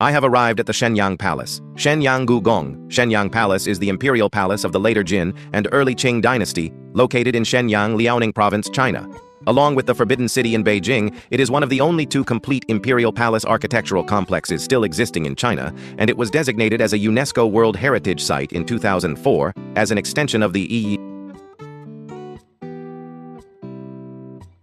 I have arrived at the Shenyang Palace. Shenyang Shenyang Palace is the imperial palace of the later Jin and early Qing dynasty, located in Shenyang, Liaoning Province, China. Along with the Forbidden City in Beijing, it is one of the only two complete imperial palace architectural complexes still existing in China, and it was designated as a UNESCO World Heritage Site in 2004 as an extension of the EU.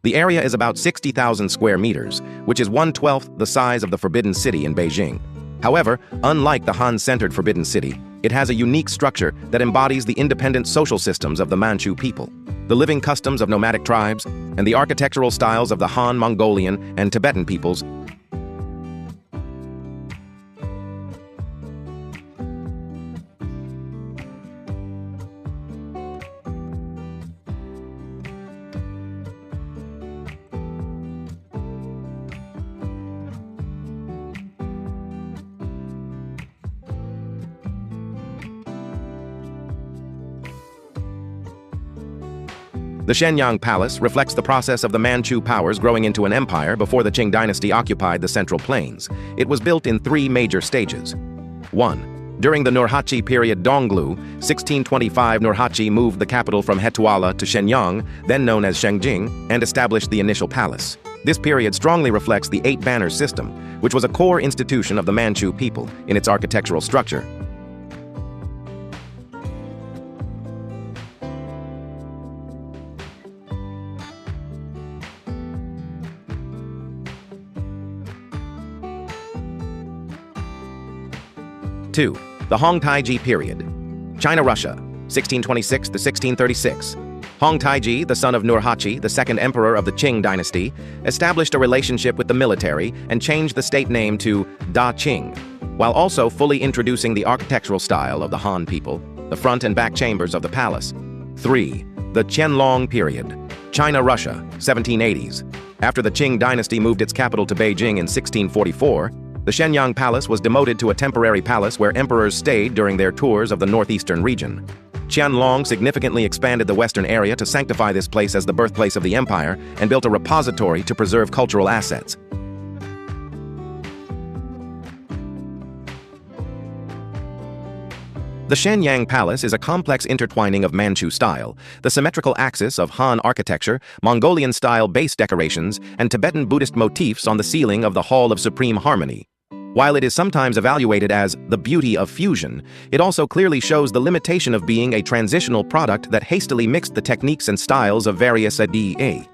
The area is about 60,000 square meters, which is 1/12 the size of the Forbidden City in Beijing. However, unlike the Han-centered Forbidden City, it has a unique structure that embodies the independent social systems of the Manchu people, the living customs of nomadic tribes, and the architectural styles of the Han, Mongolian, and Tibetan peoples. The Shenyang Palace reflects the process of the Manchu powers growing into an empire before the Qing dynasty occupied the Central Plains. It was built in three major stages. 1. During the Nurhaci period Donglu, 1625, Nurhaci moved the capital from Hetuala to Shenyang, then known as Shengjing, and established the initial palace. This period strongly reflects the eight-banner system, which was a core institution of the Manchu people in its architectural structure. Two, the Hong Taiji period. China-Russia, 1626 to 1636. Hong Taiji, the son of Nurhaci, the second emperor of the Qing dynasty, established a relationship with the military and changed the state name to Da Qing, while also fully introducing the architectural style of the Han people, the front and back chambers of the palace. 3. The Qianlong period. China-Russia, 1780s. After the Qing dynasty moved its capital to Beijing in 1644, the Shenyang Palace was demoted to a temporary palace where emperors stayed during their tours of the northeastern region. Qianlong significantly expanded the western area to sanctify this place as the birthplace of the empire and built a repository to preserve cultural assets. The Shenyang Palace is a complex intertwining of Manchu style, the symmetrical axis of Han architecture, Mongolian-style base decorations, and Tibetan Buddhist motifs on the ceiling of the Hall of Supreme Harmony. While it is sometimes evaluated as the beauty of fusion, it also clearly shows the limitation of being a transitional product that hastily mixed the techniques and styles of various ADA.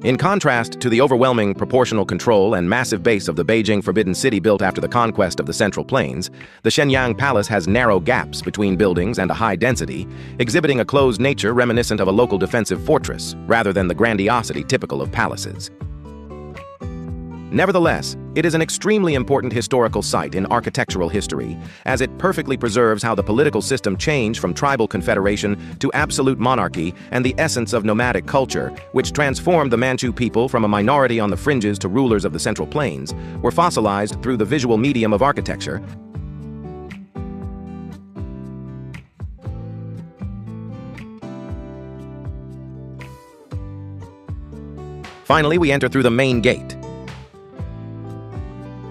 In contrast to the overwhelming proportional control and massive base of the Beijing Forbidden City built after the conquest of the Central Plains, the Shenyang Palace has narrow gaps between buildings and a high density, exhibiting a closed nature reminiscent of a local defensive fortress, rather than the grandiosity typical of palaces. Nevertheless, it is an extremely important historical site in architectural history, as it perfectly preserves how the political system changed from tribal confederation to absolute monarchy and the essence of nomadic culture, which transformed the Manchu people from a minority on the fringes to rulers of the Central Plains, were fossilized through the visual medium of architecture. Finally, we enter through the main gate.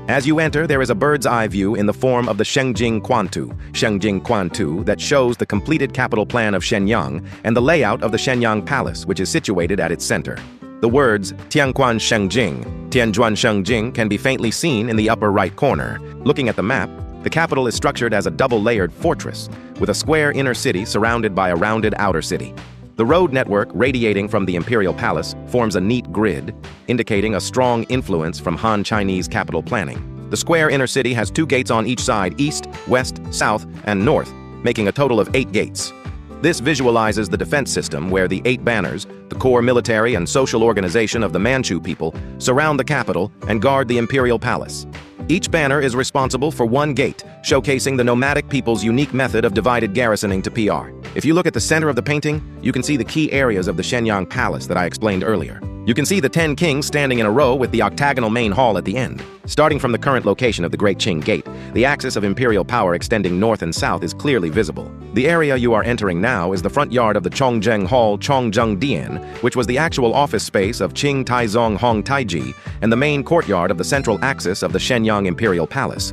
As you enter, there is a bird's-eye view in the form of the Shengjing Quantu, that shows the completed capital plan of Shenyang and the layout of the Shenyang Palace, which is situated at its center. The words Tianquan Shengjing can be faintly seen in the upper right corner. Looking at the map, the capital is structured as a double-layered fortress, with a square inner city surrounded by a rounded outer city. The road network radiating from the Imperial Palace forms a neat grid, indicating a strong influence from Han Chinese capital planning. The square inner city has 2 gates on each side, east, west, south, and north, making a total of 8 gates. This visualizes the defense system where the 8 banners, the core military and social organization of the Manchu people, surround the capital and guard the Imperial Palace. Each banner is responsible for 1 gate, showcasing the nomadic people's unique method of divided garrisoning to PR. If you look at the center of the painting, you can see the key areas of the Shenyang Palace that I explained earlier. You can see the 10 kings standing in a row with the octagonal main hall at the end. Starting from the current location of the Great Qing Gate, the axis of imperial power extending north and south is clearly visible. The area you are entering now is the front yard of the Chongzheng Hall Chongzheng Dian, which was the actual office space of Qing Taizong Hong Taiji, and the main courtyard of the central axis of the Shenyang Imperial Palace.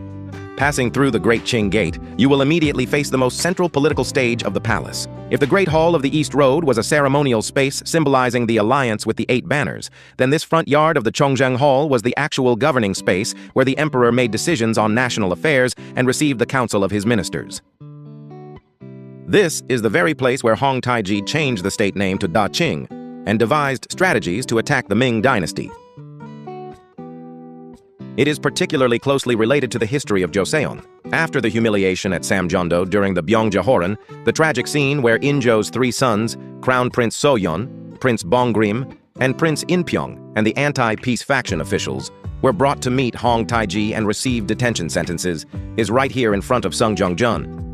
Passing through the Great Qing Gate, you will immediately face the most central political stage of the palace. If the Great Hall of the East Road was a ceremonial space symbolizing the alliance with the 8 banners, then this front yard of the Chongzheng Hall was the actual governing space where the emperor made decisions on national affairs and received the counsel of his ministers. This is the very place where Hong Taiji changed the state name to Da Qing and devised strategies to attack the Ming dynasty. It is particularly closely related to the history of Joseon. After the humiliation at Samjeondo during the Byongjahoran, the tragic scene where Injo's 3 sons, Crown Prince Soyeon, Prince Bonggrim, and Prince Inpyeong, and the anti-peace faction officials were brought to meet Hong Taiji and receive detention sentences, is right here in front of Sungjeongjun.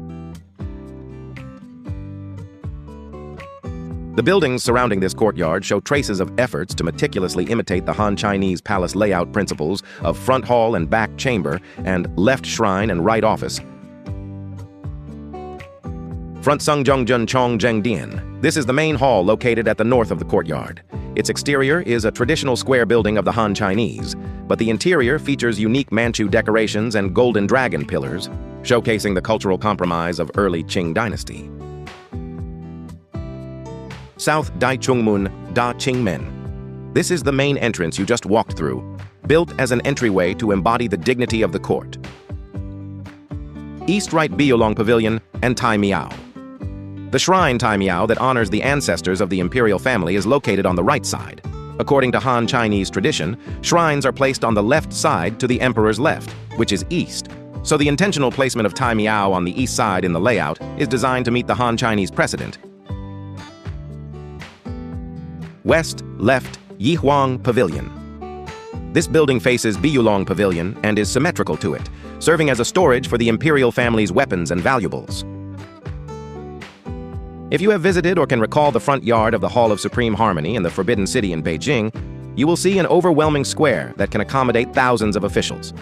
The buildings surrounding this courtyard show traces of efforts to meticulously imitate the Han Chinese palace layout principles of front hall and back chamber and left shrine and right office. Front Sungjeongjun Chongzheng Dian. This is the main hall located at the north of the courtyard. Its exterior is a traditional square building of the Han Chinese, but the interior features unique Manchu decorations and golden dragon pillars, showcasing the cultural compromise of early Qing dynasty. South Daichungmun Da Qingmen. This is the main entrance you just walked through, built as an entryway to embody the dignity of the court. East Right Beiyolong Pavilion and Tai Miao. The shrine Tai Miao that honors the ancestors of the imperial family is located on the right side. According to Han Chinese tradition, shrines are placed on the left side to the emperor's left, which is east. So the intentional placement of Tai Miao on the east side in the layout is designed to meet the Han Chinese precedent. West, left, Yihuang Pavilion. This building faces Beiyolong Pavilion and is symmetrical to it, serving as a storage for the imperial family's weapons and valuables. If you have visited or can recall the front yard of the Hall of Supreme Harmony in the Forbidden City in Beijing, you will see an overwhelming square that can accommodate thousands of officials.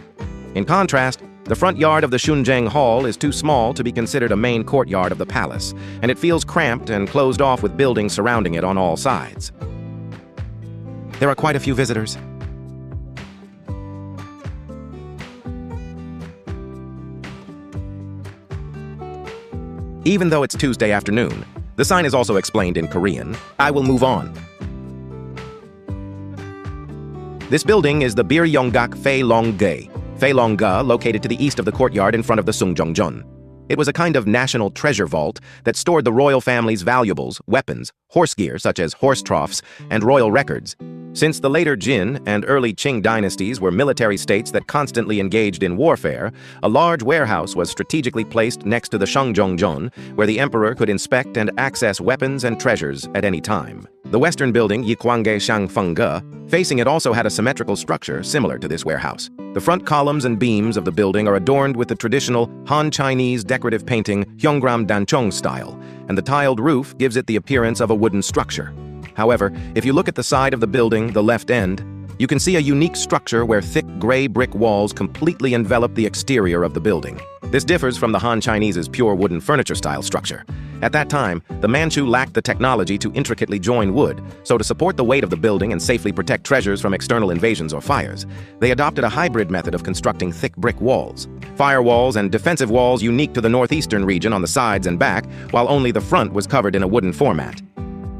In contrast, the front yard of the Chongzheng Hall is too small to be considered a main courtyard of the palace, and it feels cramped and closed off with buildings surrounding it on all sides. There are quite a few visitors. Even though it's Tuesday afternoon, the sign is also explained in Korean. I will move on. This building is the Bir Yonggak Feilongga, located to the east of the courtyard in front of the Sungjeongjun. It was a kind of national treasure vault that stored the royal family's valuables, weapons, horse gear such as horse troughs, and royal records. Since the later Jin and early Qing dynasties were military states that constantly engaged in warfare, a large warehouse was strategically placed next to the Shengjing, where the emperor could inspect and access weapons and treasures at any time. The western building, Yikwange Shangfengge, facing it also had a symmetrical structure similar to this warehouse. The front columns and beams of the building are adorned with the traditional Han Chinese decorative painting Exquisite Dancheong style, and the tiled roof gives it the appearance of a wooden structure. However, if you look at the side of the building, the left end, you can see a unique structure where thick gray brick walls completely envelop the exterior of the building. This differs from the Han Chinese's pure wooden furniture-style structure. At that time, the Manchu lacked the technology to intricately join wood, so to support the weight of the building and safely protect treasures from external invasions or fires, they adopted a hybrid method of constructing thick brick walls. Firewalls and defensive walls unique to the northeastern region on the sides and back, while only the front was covered in a wooden format.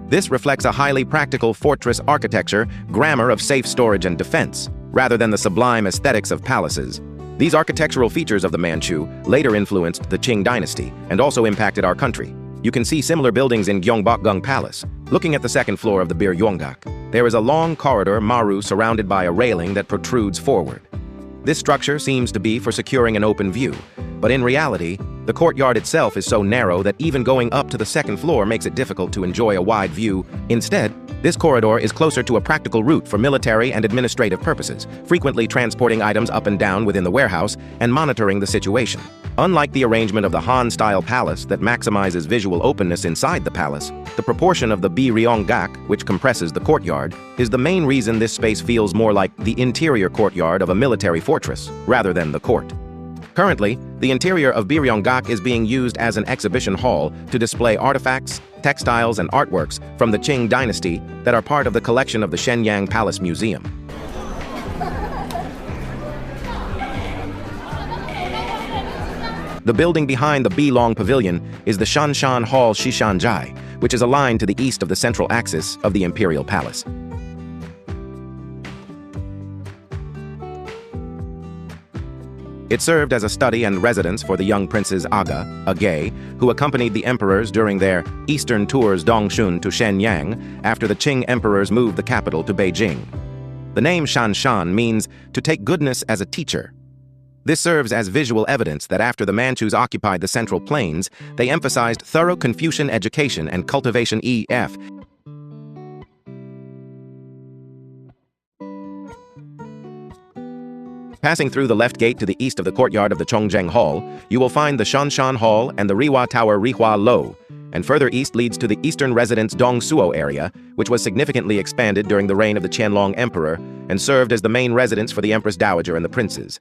This reflects a highly practical fortress architecture, grammar of safe storage and defense, rather than the sublime aesthetics of palaces. These architectural features of the Manchu later influenced the Qing dynasty and also impacted our country. You can see similar buildings in Gyeongbokgung Palace. Looking at the second floor of the Bir Yonggak, there is a long corridor maru surrounded by a railing that protrudes forward. This structure seems to be for securing an open view, but in reality, The courtyard itself is so narrow that even going up to the second floor makes it difficult to enjoy a wide view. Instead, this corridor is closer to a practical route for military and administrative purposes, frequently transporting items up and down within the warehouse and monitoring the situation. Unlike the arrangement of the Han-style palace that maximizes visual openness inside the palace, the proportion of the Bi-ryong-gak, which compresses the courtyard, is the main reason this space feels more like the interior courtyard of a military fortress, rather than the court. Currently, the interior of Bi-ryong-gak is being used as an exhibition hall to display artifacts, textiles, and artworks from the Qing dynasty that are part of the collection of the Shenyang Palace Museum. The building behind the Bilong Pavilion is the Shanshan Hall Shishanjai, which is aligned to the east of the central axis of the Imperial Palace. It served as a study and residence for the young princes Aga, Agay, who accompanied the emperors during their eastern tours Dongshun to Shenyang after the Qing emperors moved the capital to Beijing. The name Shanshan means to take goodness as a teacher. This serves as visual evidence that after the Manchus occupied the Central Plains, they emphasized thorough Confucian education and cultivation e.f. Passing through the left gate to the east of the courtyard of the Chongzheng Hall, you will find the Shanshan Hall and the Rihua Tower Rihua Lo, and further east leads to the eastern residence Dongsuo area, which was significantly expanded during the reign of the Qianlong Emperor and served as the main residence for the Empress Dowager and the princes.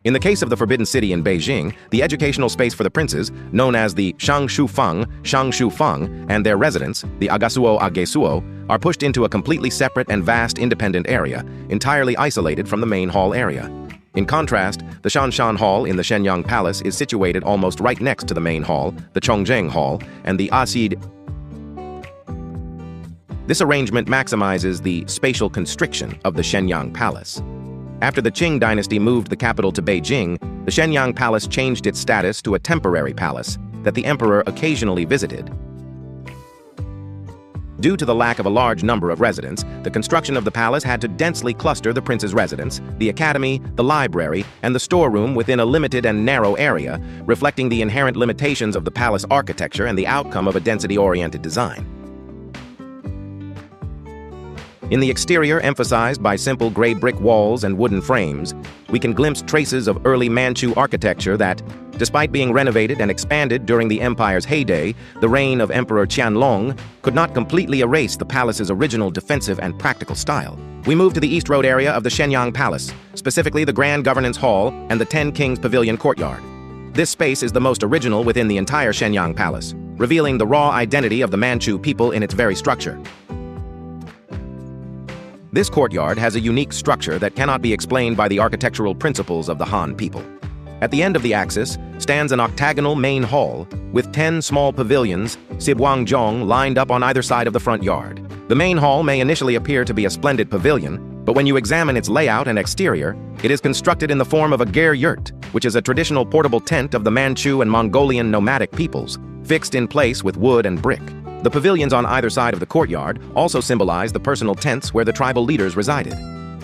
In the case of the Forbidden City in Beijing, the educational space for the princes, known as the Shangshu Feng, and their residence, the Agasuo Agesuo, are pushed into a completely separate and vast independent area, entirely isolated from the main hall area. In contrast, the Shanshan Hall in the Shenyang Palace is situated almost right next to the main hall, the Chongzheng Hall, and the Asid. This arrangement maximizes the spatial constriction of the Shenyang Palace. After the Qing dynasty moved the capital to Beijing, the Shenyang Palace changed its status to a temporary palace that the emperor occasionally visited. Due to the lack of a large number of residents, the construction of the palace had to densely cluster the prince's residence, the academy, the library, and the storeroom within a limited and narrow area, reflecting the inherent limitations of the palace architecture and the outcome of a density-oriented design. In the exterior, emphasized by simple gray brick walls and wooden frames, we can glimpse traces of early Manchu architecture that, despite being renovated and expanded during the empire's heyday, the reign of Emperor Qianlong, could not completely erase the palace's original defensive and practical style. We move to the East Road area of the Shenyang Palace, specifically the Grand Governance Hall and the Ten Kings Pavilion courtyard. This space is the most original within the entire Shenyang Palace, revealing the raw identity of the Manchu people in its very structure. This courtyard has a unique structure that cannot be explained by the architectural principles of the Han people. At the end of the axis stands an octagonal main hall with 10 small pavilions, sibwangjiong, lined up on either side of the front yard. The main hall may initially appear to be a splendid pavilion, but when you examine its layout and exterior, it is constructed in the form of a ger-yurt, which is a traditional portable tent of the Manchu and Mongolian nomadic peoples, fixed in place with wood and brick. The pavilions on either side of the courtyard also symbolize the personal tents where the tribal leaders resided.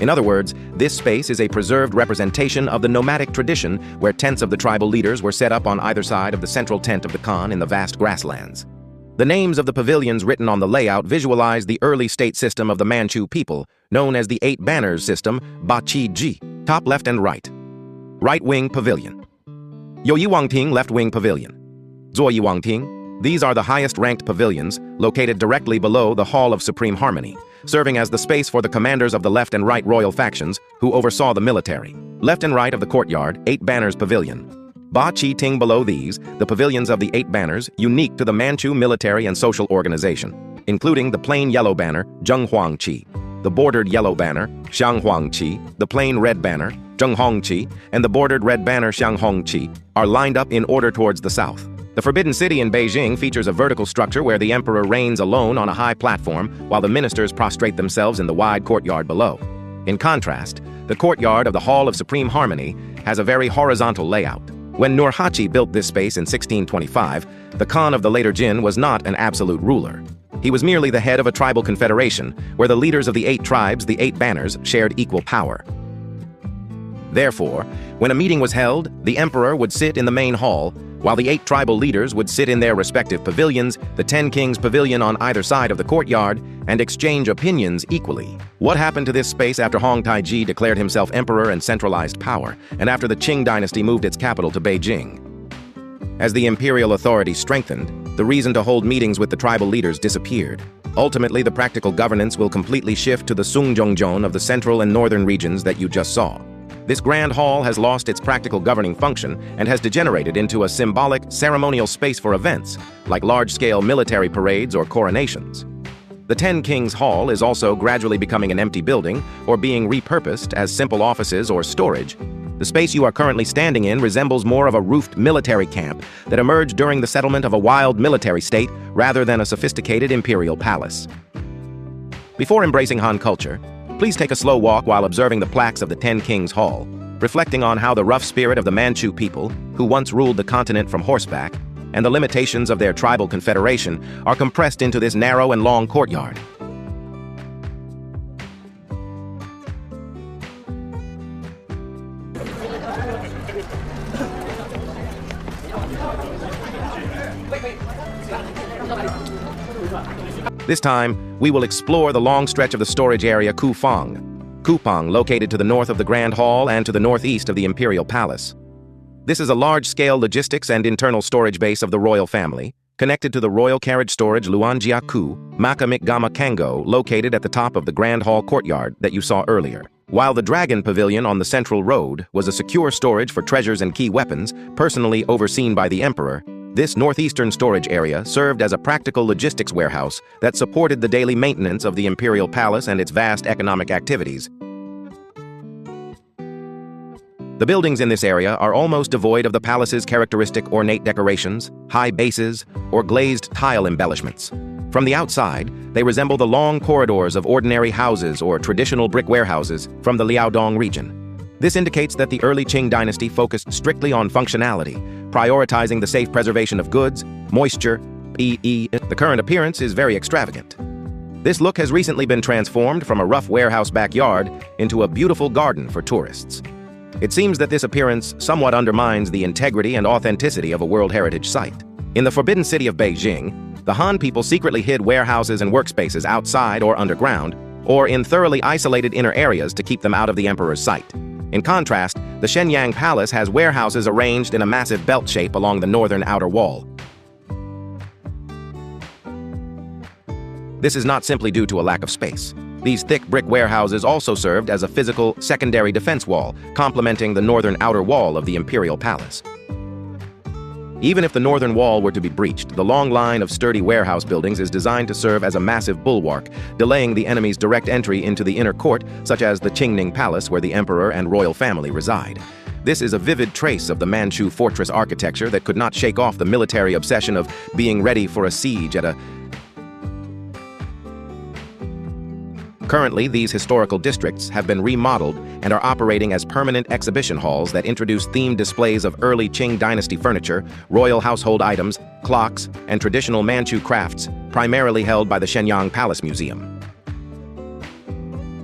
In other words, this space is a preserved representation of the nomadic tradition where tents of the tribal leaders were set up on either side of the central tent of the Khan in the vast grasslands. The names of the pavilions written on the layout visualize the early state system of the Manchu people, known as the 8 Banners system, Ba Qi Ji, top left and right. Right wing pavilion. You Yi Wang Ting left wing pavilion. Zuo Yi Wang Ting. These are the highest-ranked pavilions, located directly below the Hall of Supreme Harmony, serving as the space for the commanders of the left and right royal factions who oversaw the military. Left and right of the courtyard, 8 Banners Pavilion. Ba Qi Ting below these, the pavilions of the 8 Banners, unique to the Manchu military and social organization, including the plain yellow banner, Zheng Huang Qi, the bordered yellow banner, Xiang Huang Qi, the plain red banner, Zheng Hong Qi, and the bordered red banner, Xiang Hong Qi, are lined up in order towards the south. The Forbidden City in Beijing features a vertical structure where the emperor reigns alone on a high platform while the ministers prostrate themselves in the wide courtyard below. In contrast, the courtyard of the Hall of Supreme Harmony has a very horizontal layout. When Nurhaci built this space in 1625, the Khan of the later Jin was not an absolute ruler. He was merely the head of a tribal confederation where the leaders of the 8 tribes, the 8 Banners, shared equal power. Therefore, when a meeting was held, the emperor would sit in the main hall, while the 8 tribal leaders would sit in their respective pavilions, the 10 Kings Pavilion on either side of the courtyard, and exchange opinions equally. What happened to this space after Hong Taiji declared himself emperor and centralized power, and after the Qing dynasty moved its capital to Beijing? As the imperial authority strengthened, the reason to hold meetings with the tribal leaders disappeared. Ultimately, the practical governance will completely shift to the Sungjongjeon of the central and northern regions that you just saw. This grand hall has lost its practical governing function and has degenerated into a symbolic, ceremonial space for events, like large-scale military parades or coronations. The Ten Kings Hall is also gradually becoming an empty building or being repurposed as simple offices or storage. The space you are currently standing in resembles more of a roofed military camp that emerged during the settlement of a wild military state rather than a sophisticated imperial palace. Before embracing Han culture, please take a slow walk while observing the plaques of the Ten Kings Hall, reflecting on how the rough spirit of the Manchu people, who once ruled the continent from horseback, and the limitations of their tribal confederation are compressed into this narrow and long courtyard. This time, we will explore the long stretch of the storage area Kupang, located to the north of the Grand Hall and to the northeast of the Imperial Palace. This is a large-scale logistics and internal storage base of the royal family, connected to the royal carriage storage Luanjiaku, Makamikgama Kango, located at the top of the Grand Hall courtyard that you saw earlier. While the Dragon Pavilion on the Central Road was a secure storage for treasures and key weapons, personally overseen by the emperor, this northeastern storage area served as a practical logistics warehouse that supported the daily maintenance of the Imperial Palace and its vast economic activities. The buildings in this area are almost devoid of the palace's characteristic ornate decorations, high bases, or glazed tile embellishments. From the outside, they resemble the long corridors of ordinary houses or traditional brick warehouses from the Liaodong region. This indicates that the early Qing dynasty focused strictly on functionality, prioritizing the safe preservation of goods, moisture, e.e. The current appearance is very extravagant. This look has recently been transformed from a rough warehouse backyard into a beautiful garden for tourists. It seems that this appearance somewhat undermines the integrity and authenticity of a World Heritage Site. In the Forbidden City of Beijing, the Han people secretly hid warehouses and workspaces outside or underground, or in thoroughly isolated inner areas to keep them out of the emperor's sight. In contrast, the Shenyang Palace has warehouses arranged in a massive belt shape along the northern outer wall. This is not simply due to a lack of space. These thick brick warehouses also served as a physical secondary defense wall, complementing the northern outer wall of the Imperial Palace. Even if the northern wall were to be breached, the long line of sturdy warehouse buildings is designed to serve as a massive bulwark, delaying the enemy's direct entry into the inner court, such as the Qingning Palace, where the emperor and royal family reside. This is a vivid trace of the Manchu fortress architecture that could not shake off the military obsession of being ready for a siege at a... Currently, these historical districts have been remodeled and are operating as permanent exhibition halls that introduce themed displays of early Qing dynasty furniture, royal household items, clocks, and traditional Manchu crafts, primarily held by the Shenyang Palace Museum.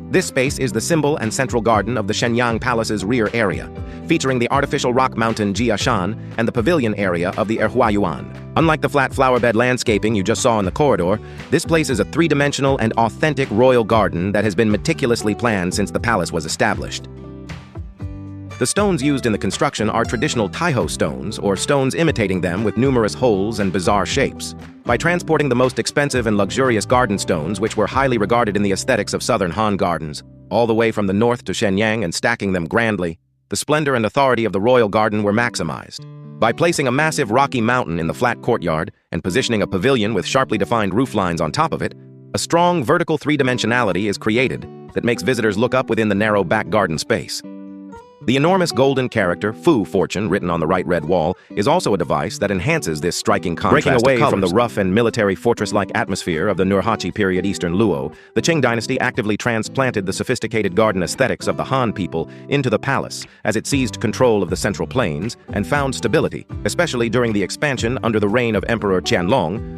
This space is the symbol and central garden of the Shenyang Palace's rear area, featuring the artificial rock mountain Jiashan and the pavilion area of the Erhuayuan. Unlike the flat flowerbed landscaping you just saw in the corridor, this place is a three-dimensional and authentic royal garden that has been meticulously planned since the palace was established. The stones used in the construction are traditional Taiho stones, or stones imitating them with numerous holes and bizarre shapes. By transporting the most expensive and luxurious garden stones, which were highly regarded in the aesthetics of southern Han gardens, all the way from the north to Shenyang and stacking them grandly, the splendor and authority of the royal garden were maximized. By placing a massive rocky mountain in the flat courtyard and positioning a pavilion with sharply defined roof lines on top of it, a strong vertical three-dimensionality is created that makes visitors look up within the narrow back garden space. The enormous golden character, Fu Fortune, written on the right red wall, is also a device that enhances this striking contrast. Breaking away from the rough and military fortress-like atmosphere of the Nurhaci period Eastern Luo, the Qing dynasty actively transplanted the sophisticated garden aesthetics of the Han people into the palace as it seized control of the central plains and found stability, especially during the expansion under the reign of Emperor Qianlong.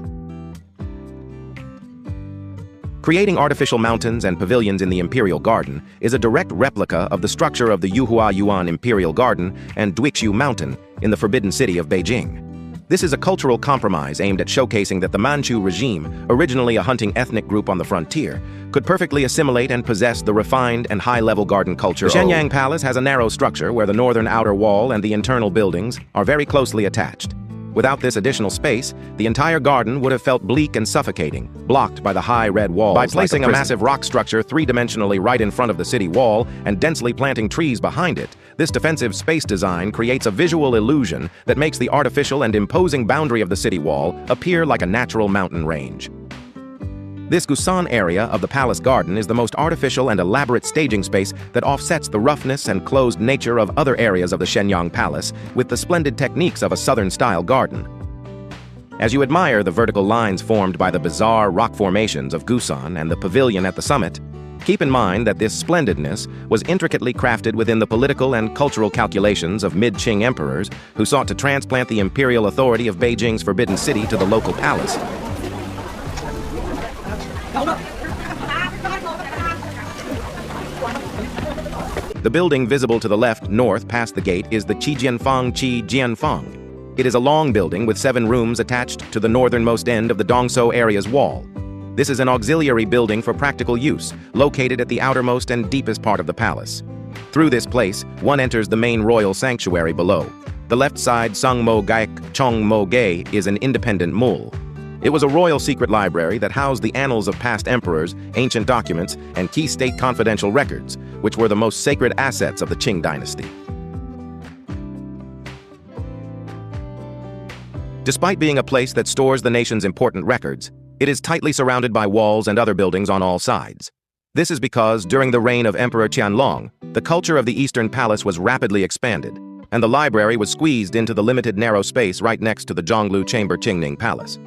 Creating artificial mountains and pavilions in the Imperial Garden is a direct replica of the structure of the Yuhua Yuan Imperial Garden and Duixiu Mountain in the Forbidden City of Beijing. This is a cultural compromise aimed at showcasing that the Manchu regime, originally a hunting ethnic group on the frontier, could perfectly assimilate and possess the refined and high-level garden culture. The Shenyang Palace has a narrow structure where the northern outer wall and the internal buildings are very closely attached. Without this additional space, the entire garden would have felt bleak and suffocating, blocked by the high red walls. By placing a massive rock structure three-dimensionally right in front of the city wall and densely planting trees behind it, this defensive space design creates a visual illusion that makes the artificial and imposing boundary of the city wall appear like a natural mountain range. This Gusan area of the palace garden is the most artificial and elaborate staging space that offsets the roughness and closed nature of other areas of the Shenyang Palace with the splendid techniques of a southern-style garden. As you admire the vertical lines formed by the bizarre rock formations of Gusan and the pavilion at the summit, keep in mind that this splendidness was intricately crafted within the political and cultural calculations of mid-Qing emperors who sought to transplant the imperial authority of Beijing's Forbidden City to the local palace. The building visible to the left north past the gate is the Jianfang. It is a long building with 7 rooms attached to the northernmost end of the Dongso area's wall. This is an auxiliary building for practical use, located at the outermost and deepest part of the palace. Through this place, one enters the main royal sanctuary below. The left side Sungmo Gaik Chong Mo Gai is an independent mul. It was a royal secret library that housed the annals of past emperors, ancient documents, and key state confidential records, which were the most sacred assets of the Qing dynasty. Despite being a place that stores the nation's important records, it is tightly surrounded by walls and other buildings on all sides. This is because, during the reign of Emperor Qianlong, the culture of the Eastern Palace was rapidly expanded, and the library was squeezed into the limited narrow space right next to the Zhonglu Chamber Qingning Palace.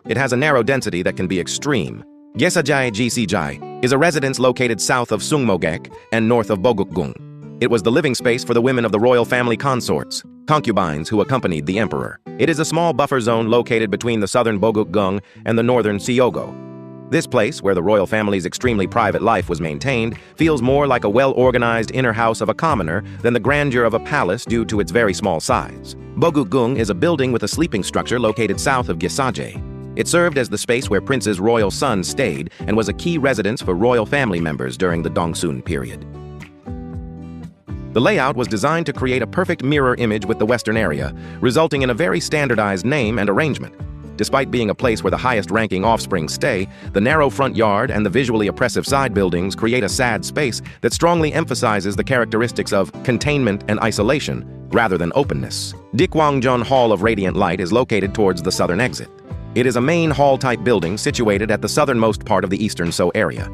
It has a narrow density that can be extreme. Gesajai Gsijai is a residence located south of Sungmogek and north of Bogukgung. It was the living space for the women of the royal family consorts, concubines who accompanied the emperor. It is a small buffer zone located between the southern Bogukgung and the northern Siogo. This place, where the royal family's extremely private life was maintained, feels more like a well-organized inner house of a commoner than the grandeur of a palace due to its very small size. Bogukgung is a building with a sleeping structure located south of Gesajai. It served as the space where Prince's royal son stayed and was a key residence for royal family members during the Dongsun period. The layout was designed to create a perfect mirror image with the western area, resulting in a very standardized name and arrangement. Despite being a place where the highest-ranking offspring stay, the narrow front yard and the visually oppressive side buildings create a sad space that strongly emphasizes the characteristics of containment and isolation, rather than openness. Gyeongbokgung Hall of Radiant Light is located towards the southern exit. It is a main hall-type building situated at the southernmost part of the Eastern So area.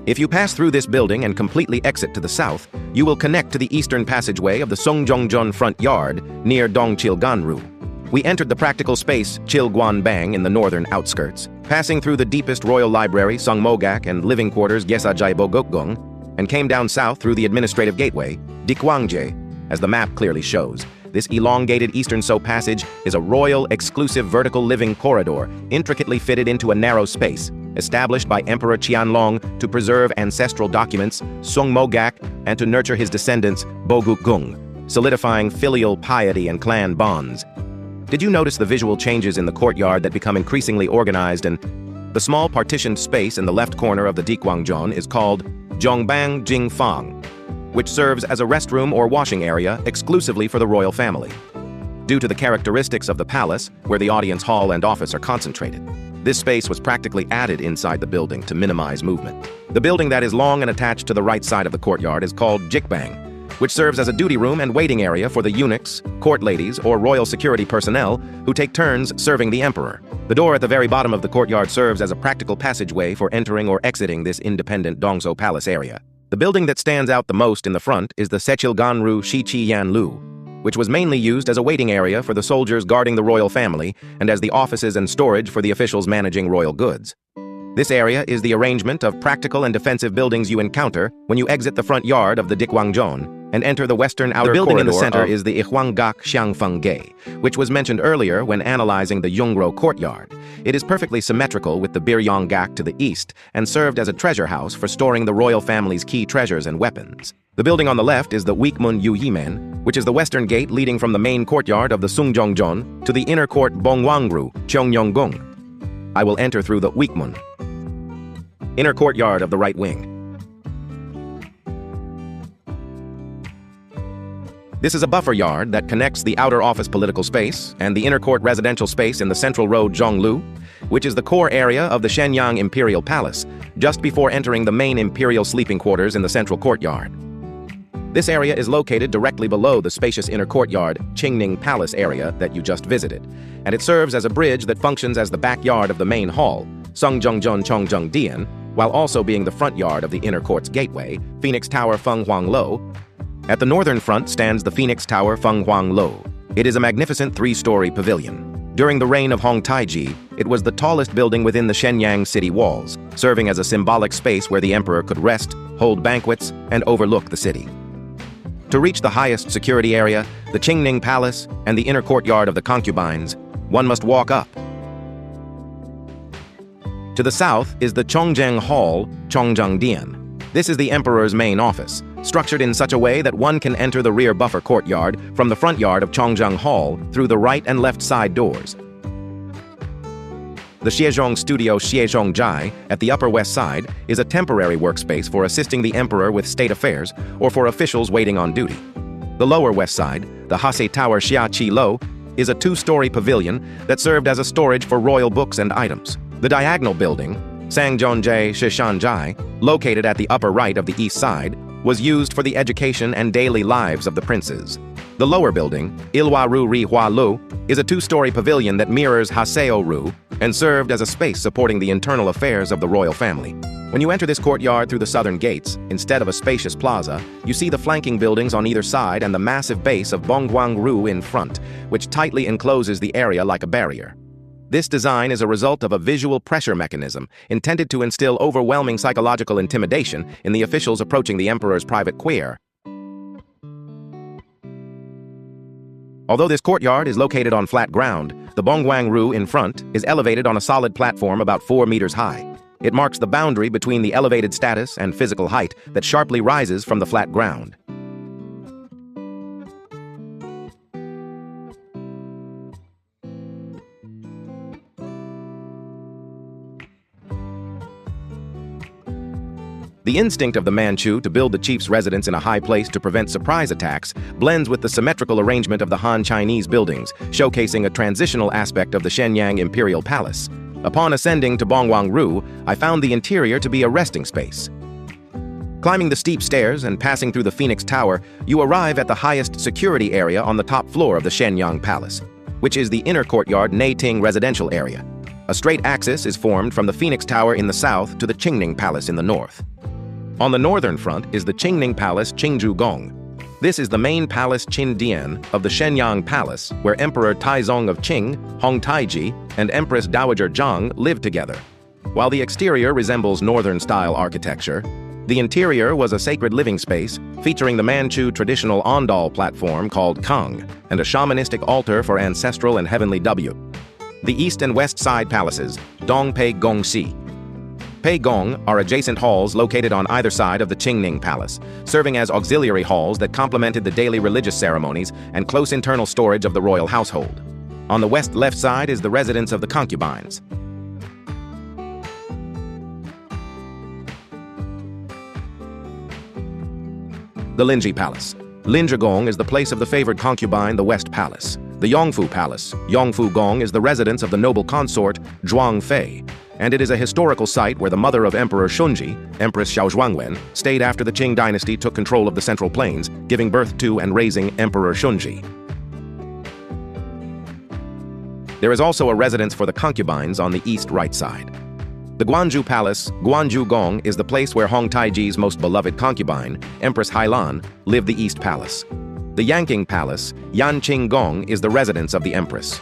If you pass through this building and completely exit to the south, you will connect to the eastern passageway of the Songjongjun front yard near Dongchilganru. We entered the practical space Chilguanbang in the northern outskirts, passing through the deepest royal library Sungmogak and living quarters Gesajai Bogukgung, and came down south through the administrative gateway, Dikwangjie, as the map clearly shows. This elongated Eastern So passage is a royal, exclusive vertical living corridor intricately fitted into a narrow space, established by Emperor Qianlong to preserve ancestral documents, Sungmogak, and to nurture his descendants, Bogukgung, solidifying filial piety and clan bonds. Did you notice the visual changes in the courtyard that become increasingly organized? And the small partitioned space in the left corner of the Dikwangjong is called Zhongbang Jingfang, which serves as a restroom or washing area exclusively for the royal family. Due to the characteristics of the palace, where the audience hall and office are concentrated, this space was practically added inside the building to minimize movement. The building that is long and attached to the right side of the courtyard is called Jikbang, which serves as a duty room and waiting area for the eunuchs, court ladies, or royal security personnel who take turns serving the emperor. The door at the very bottom of the courtyard serves as a practical passageway for entering or exiting this independent Dongso Palace area. The building that stands out the most in the front is the Sechilganru Shichiyanlu, which was mainly used as a waiting area for the soldiers guarding the royal family and as the offices and storage for the officials managing royal goods. This area is the arrangement of practical and defensive buildings you encounter when you exit the front yard of the Dikwangjong and enter the western outer corridor. The building in the center is the Ihuanggak Xiangfeng Gate, which was mentioned earlier when analyzing the Yungro courtyard. It is perfectly symmetrical with the Biryonggak to the east and served as a treasure house for storing the royal family's key treasures and weapons. The building on the left is the Weikmun Yuyimen, which is the western gate leading from the main courtyard of the Sungjongjeon to the inner court Bongwangru, Cheongyonggung. I will enter through the Weikmun, inner courtyard of the right wing. This is a buffer yard that connects the outer office political space and the inner court residential space in the central road Zhonglu, which is the core area of the Shenyang Imperial Palace, just before entering the main imperial sleeping quarters in the central courtyard. This area is located directly below the spacious inner courtyard Qingning Palace area that you just visited, and it serves as a bridge that functions as the backyard of the main hall, Songjeongjeon Chongzheng, while also being the front yard of the inner court's gateway, Phoenix Tower Fenghuanglo. At the northern front stands the Phoenix Tower Fenghuanglo. It is a magnificent three-story pavilion. During the reign of Hong Taiji, it was the tallest building within the Shenyang city walls, serving as a symbolic space where the emperor could rest, hold banquets, and overlook the city. To reach the highest security area, the Qingning Palace, and the inner courtyard of the concubines, one must walk up. To the south is the Chongzheng Hall, Chongzhengdian. This is the emperor's main office, structured in such a way that one can enter the rear buffer courtyard from the front yard of Chongzheng Hall through the right and left side doors. The Xiezhong Studio Xiezhong Jai, at the upper west side, is a temporary workspace for assisting the emperor with state affairs or for officials waiting on duty. The lower west side, the Hase Tower Xia Qi Lo, is a two-story pavilion that served as a storage for royal books and items. The diagonal building, Sangjongjie Shishanjai, located at the upper right of the east side, was used for the education and daily lives of the princes. The lower building, Ilwaru Ri Hua Lu, is a two-story pavilion that mirrors Haseo Ru and served as a space supporting the internal affairs of the royal family. When you enter this courtyard through the southern gates, instead of a spacious plaza, you see the flanking buildings on either side and the massive base of Bongwangru in front, which tightly encloses the area like a barrier. This design is a result of a visual pressure mechanism intended to instill overwhelming psychological intimidation in the officials approaching the emperor's private square. Although this courtyard is located on flat ground, the Bongwangru in front is elevated on a solid platform about 4 meters high. It marks the boundary between the elevated status and physical height that sharply rises from the flat ground. The instinct of the Manchu to build the chief's residence in a high place to prevent surprise attacks blends with the symmetrical arrangement of the Han Chinese buildings, showcasing a transitional aspect of the Shenyang Imperial Palace. Upon ascending to Bongwangru, I found the interior to be a resting space. Climbing the steep stairs and passing through the Phoenix Tower, you arrive at the highest security area on the top floor of the Shenyang Palace, which is the inner courtyard Neiting residential area. A straight axis is formed from the Phoenix Tower in the south to the Qingning Palace in the north. On the northern front is the Qingning Palace Qingjugong. This is the main palace Qindian of the Shenyang Palace, where Emperor Taizong of Qing, Hong Taiji, and Empress Dowager Zhang lived together. While the exterior resembles northern-style architecture, the interior was a sacred living space featuring the Manchu traditional Ondol platform called Kang and a shamanistic altar for ancestral and heavenly W. The east and west side palaces, Dongpei Gongxi, Pei Gong, are adjacent halls located on either side of the Qingning Palace, serving as auxiliary halls that complemented the daily religious ceremonies and close internal storage of the royal household. On the west-left side is the residence of the concubines. The Linji Palace. Linjigong is the place of the favored concubine, the West Palace. The Yongfu Palace, Yongfu Gong, is the residence of the noble consort, Zhuang Fei, and it is a historical site where the mother of Emperor Shunji, Empress Xiaozhuangwen, stayed after the Qing dynasty took control of the Central Plains, giving birth to and raising Emperor Shunji. There is also a residence for the concubines on the east right side. The Guanju Palace, Guanju Gong, is the place where Hong Taiji's most beloved concubine, Empress Hailan, lived. The East Palace. The Yanqing Palace, Yanqing Gong, is the residence of the Empress.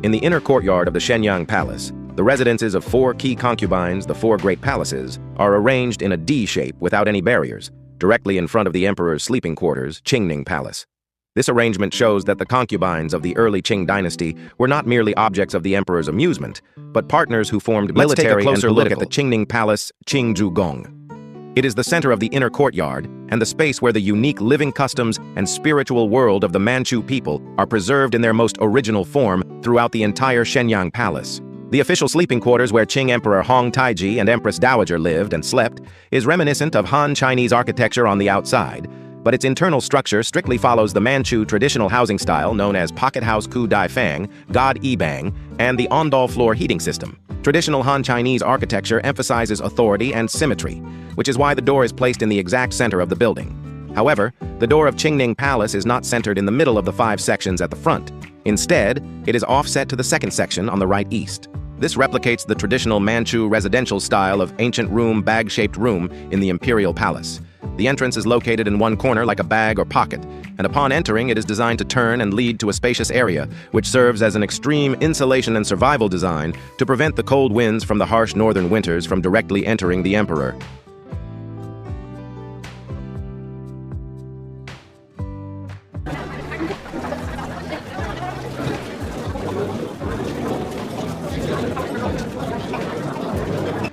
In the inner courtyard of the Shenyang Palace, The residences of 4 key concubines, the 4 great palaces, are arranged in a D shape without any barriers, directly in front of the emperor's sleeping quarters, Qingning Palace. This arrangement shows that the concubines of the early Qing dynasty were not merely objects of the emperor's amusement, but partners who formed military and political. Look at the Qingning Palace, Qingzhugong. It is the center of the inner courtyard and the space where the unique living customs and spiritual world of the Manchu people are preserved in their most original form throughout the entire Shenyang Palace. The official sleeping quarters where Qing Emperor Hong Taiji and Empress Dowager lived and slept is reminiscent of Han Chinese architecture on the outside, but its internal structure strictly follows the Manchu traditional housing style known as Pocket House Ku Dai Fang, God Ibang, and the Ondol floor heating system. Traditional Han Chinese architecture emphasizes authority and symmetry, which is why the door is placed in the exact center of the building. However, the door of Qingning Palace is not centered in the middle of the 5 sections at the front. Instead, it is offset to the 2nd section on the right east. This replicates the traditional Manchu residential style of ancient room, bag-shaped room in the Imperial Palace. The entrance is located in one corner like a bag or pocket, and upon entering it is designed to turn and lead to a spacious area, which serves as an extreme insulation and survival design to prevent the cold winds from the harsh northern winters from directly entering the emperor.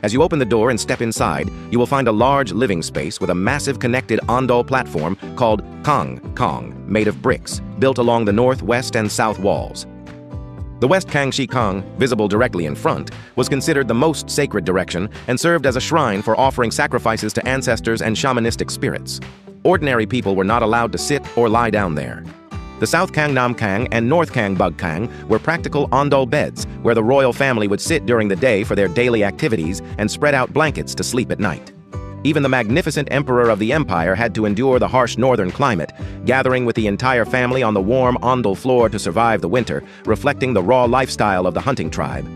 As you open the door and step inside, you will find a large living space with a massive connected Ondol platform called Kang, made of bricks, built along the north, west, and south walls. The West Kangxi Kang, visible directly in front, was considered the most sacred direction and served as a shrine for offering sacrifices to ancestors and shamanistic spirits. Ordinary people were not allowed to sit or lie down there. The South Kang Nam Kang and North Kang Bug Kang were practical Ondol beds where the royal family would sit during the day for their daily activities and spread out blankets to sleep at night. Even the magnificent emperor of the empire had to endure the harsh northern climate, gathering with the entire family on the warm Ondol floor to survive the winter, reflecting the raw lifestyle of the hunting tribe.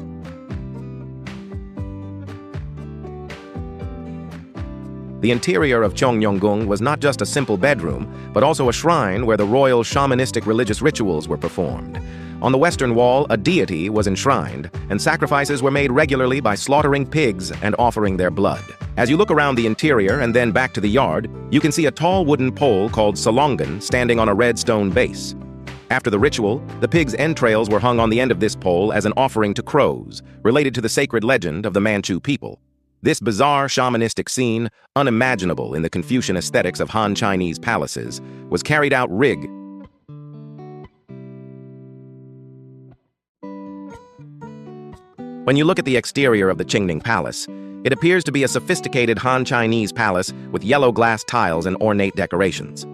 The interior of Chongmyonggung was not just a simple bedroom, but also a shrine where the royal shamanistic religious rituals were performed. On the western wall, a deity was enshrined, and sacrifices were made regularly by slaughtering pigs and offering their blood. As you look around the interior and then back to the yard, you can see a tall wooden pole called salongan standing on a red stone base. After the ritual, the pig's entrails were hung on the end of this pole as an offering to crows, related to the sacred legend of the Manchu people. This bizarre shamanistic scene, unimaginable in the Confucian aesthetics of Han Chinese palaces, was carried out rig. When you look at the exterior of the Qingning Palace, it appears to be a sophisticated Han Chinese palace with yellow glass tiles and ornate decorations.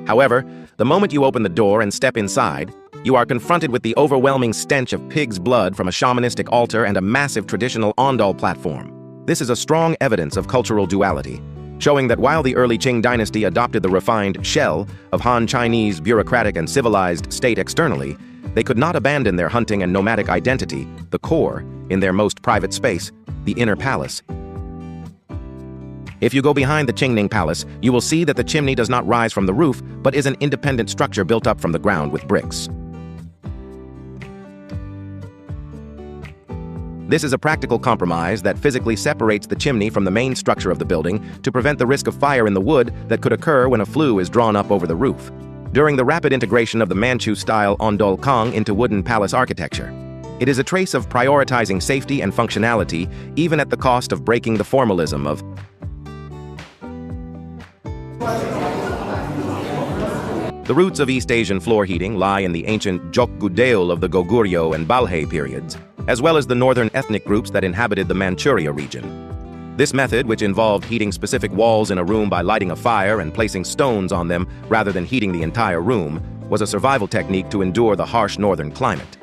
However, the moment you open the door and step inside, you are confronted with the overwhelming stench of pig's blood from a shamanistic altar and a massive traditional Ondol platform. This is a strong evidence of cultural duality, showing that while the early Qing dynasty adopted the refined shell of Han Chinese bureaucratic and civilized state externally, they could not abandon their hunting and nomadic identity, the core, in their most private space, the inner palace. If you go behind the Qingning Palace, you will see that the chimney does not rise from the roof, but is an independent structure built up from the ground with bricks. This is a practical compromise that physically separates the chimney from the main structure of the building to prevent the risk of fire in the wood that could occur when a flue is drawn up over the roof. During the rapid integration of the Manchu-style Ondol Kang into wooden palace architecture, it is a trace of prioritizing safety and functionality even at the cost of breaking the formalism of The roots of East Asian floor heating lie in the ancient Jokgudeol of the Goguryeo and Balhae periods, as well as the northern ethnic groups that inhabited the Manchuria region. This method, which involved heating specific walls in a room by lighting a fire and placing stones on them rather than heating the entire room, was a survival technique to endure the harsh northern climate.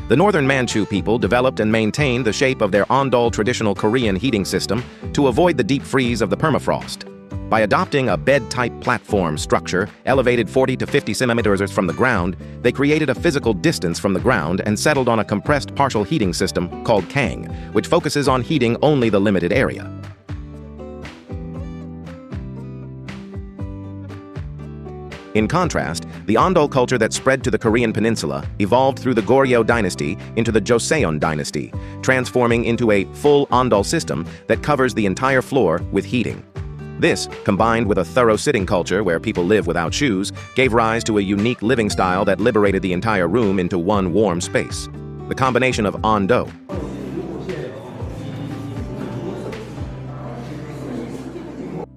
The northern Manchu people developed and maintained the shape of their Ondol traditional Korean heating system to avoid the deep freeze of the permafrost. By adopting a bed-type platform structure elevated 40 to 50 centimeters from the ground, they created a physical distance from the ground and settled on a compressed partial heating system called Kang, which focuses on heating only the limited area. In contrast, the Ondol culture that spread to the Korean peninsula evolved through the Goryeo dynasty into the Joseon dynasty, transforming into a full Ondol system that covers the entire floor with heating. This, combined with a thorough sitting culture where people live without shoes, gave rise to a unique living style that liberated the entire room into one warm space. The combination of Ondol.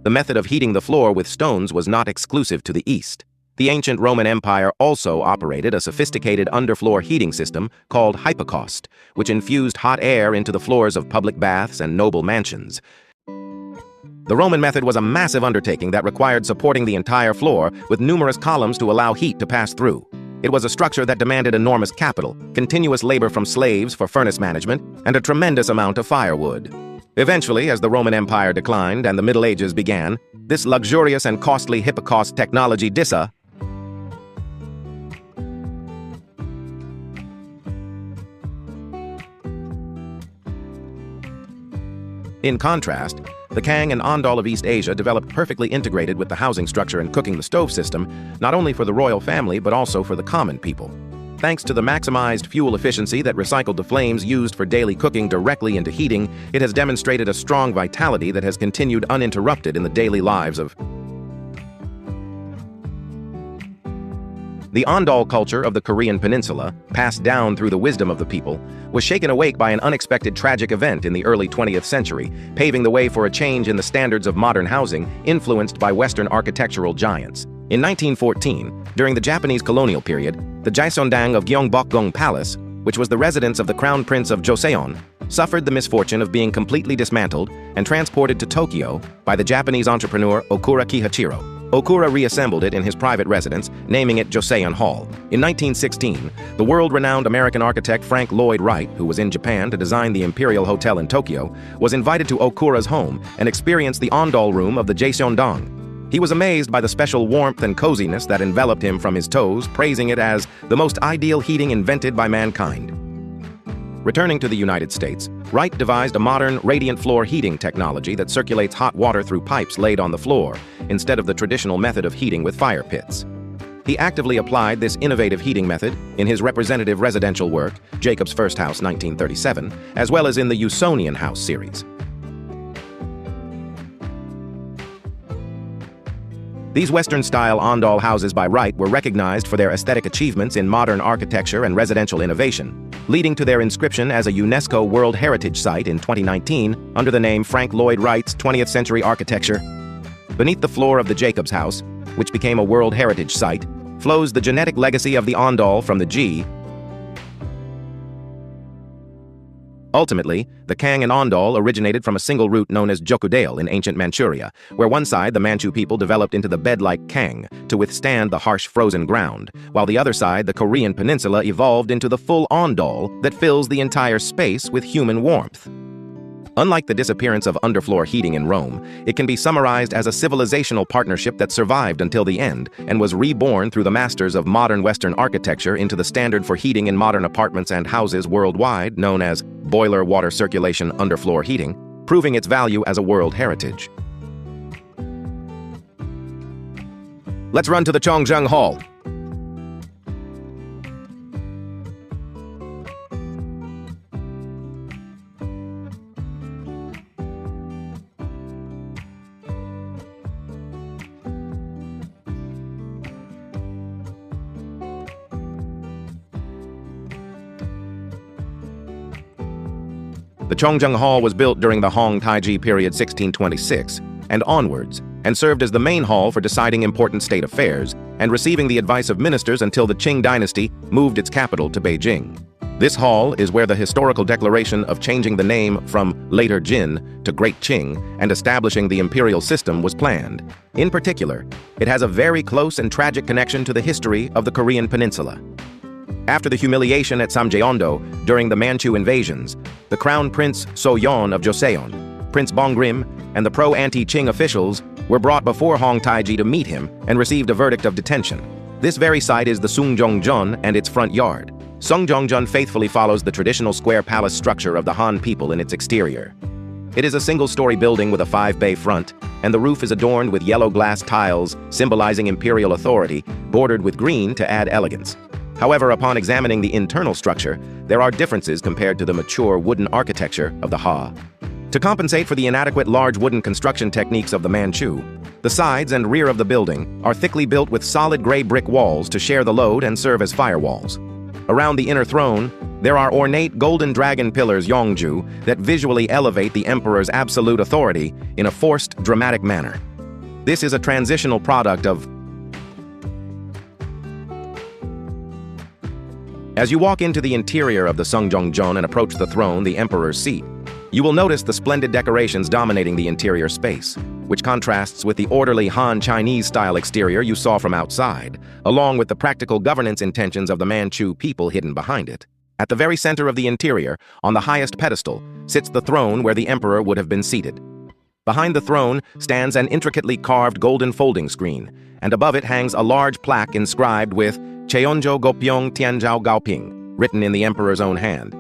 The method of heating the floor with stones was not exclusive to the East. The ancient Roman Empire also operated a sophisticated underfloor heating system called hypocaust, which infused hot air into the floors of public baths and noble mansions. The Roman method was a massive undertaking that required supporting the entire floor with numerous columns to allow heat to pass through. It was a structure that demanded enormous capital, continuous labor from slaves for furnace management, and a tremendous amount of firewood. Eventually, as the Roman Empire declined and the Middle Ages began, this luxurious and costly hypocaust technology In contrast, the Kang and Ondol of East Asia developed perfectly integrated with the housing structure and cooking the stove system, not only for the royal family but also for the common people. Thanks to the maximized fuel efficiency that recycled the flames used for daily cooking directly into heating, it has demonstrated a strong vitality that has continued uninterrupted in the daily lives of The Ondol culture of the Korean peninsula, passed down through the wisdom of the people, was shaken awake by an unexpected tragic event in the early 20th century, paving the way for a change in the standards of modern housing influenced by Western architectural giants. In 1914, during the Japanese colonial period, the Jaseondang of Gyeongbokgung Palace, which was the residence of the Crown Prince of Joseon, suffered the misfortune of being completely dismantled and transported to Tokyo by the Japanese entrepreneur Okura Kihachiro. Okura reassembled it in his private residence, naming it Joseon Hall. In 1916, the world-renowned American architect Frank Lloyd Wright, who was in Japan to design the Imperial Hotel in Tokyo, was invited to Okura's home and experienced the Ondol room of the Jaseondang. He was amazed by the special warmth and coziness that enveloped him from his toes, praising it as the most ideal heating invented by mankind. Returning to the United States, Wright devised a modern, radiant floor heating technology that circulates hot water through pipes laid on the floor, instead of the traditional method of heating with fire pits. He actively applied this innovative heating method in his representative residential work, Jacob's First House 1937, as well as in the Usonian House series. These Western-style Ondol houses by Wright were recognized for their aesthetic achievements in modern architecture and residential innovation, leading to their inscription as a UNESCO World Heritage Site in 2019 under the name Frank Lloyd Wright's 20th Century Architecture. Beneath the floor of the Jacobs House, which became a World Heritage Site, flows the genetic legacy of the Ondol from the G. Ultimately, the Kang and Ondol originated from a single route known as Jokudale in ancient Manchuria, where one side the Manchu people developed into the bed-like Kang to withstand the harsh frozen ground, while the other side, the Korean peninsula, evolved into the full Ondol that fills the entire space with human warmth. Unlike the disappearance of underfloor heating in Rome, it can be summarized as a civilizational partnership that survived until the end and was reborn through the masters of modern Western architecture into the standard for heating in modern apartments and houses worldwide, known as boiler water circulation underfloor heating, proving its value as a world heritage. Let's run to the Chongzheng Hall. The Chongzheng Hall was built during the Hong Taiji period 1626 and onwards, and served as the main hall for deciding important state affairs and receiving the advice of ministers until the Qing dynasty moved its capital to Beijing. This hall is where the historical declaration of changing the name from later Jin to Great Qing and establishing the imperial system was planned. In particular, it has a very close and tragic connection to the history of the Korean peninsula. After the humiliation at Samjeondo during the Manchu invasions, the Crown Prince Soyeon of Joseon, Prince Bonggrim, and the pro-anti-Qing officials were brought before Hong Taiji to meet him and received a verdict of detention. This very site is the Sungjongjeon and its front yard. Sungjongjeon faithfully follows the traditional square palace structure of the Han people in its exterior. It is a single-story building with a 5-bay front, and the roof is adorned with yellow glass tiles symbolizing imperial authority, bordered with green to add elegance. However, upon examining the internal structure, there are differences compared to the mature wooden architecture of the Ha. To compensate for the inadequate large wooden construction techniques of the Manchu, the sides and rear of the building are thickly built with solid gray brick walls to share the load and serve as firewalls. Around the inner throne, there are ornate golden dragon pillars Yongju that visually elevate the emperor's absolute authority in a forced, dramatic manner. This is a transitional product of... As you walk into the interior of the Sungjongjong and approach the throne, the emperor's seat, you will notice the splendid decorations dominating the interior space, which contrasts with the orderly Han Chinese-style exterior you saw from outside, along with the practical governance intentions of the Manchu people hidden behind it. At the very center of the interior, on the highest pedestal, sits the throne where the emperor would have been seated. Behind the throne stands an intricately carved golden folding screen, and above it hangs a large plaque inscribed with Cheonjo Gopyeong Tianzhao Gaoping, written in the emperor's own hand.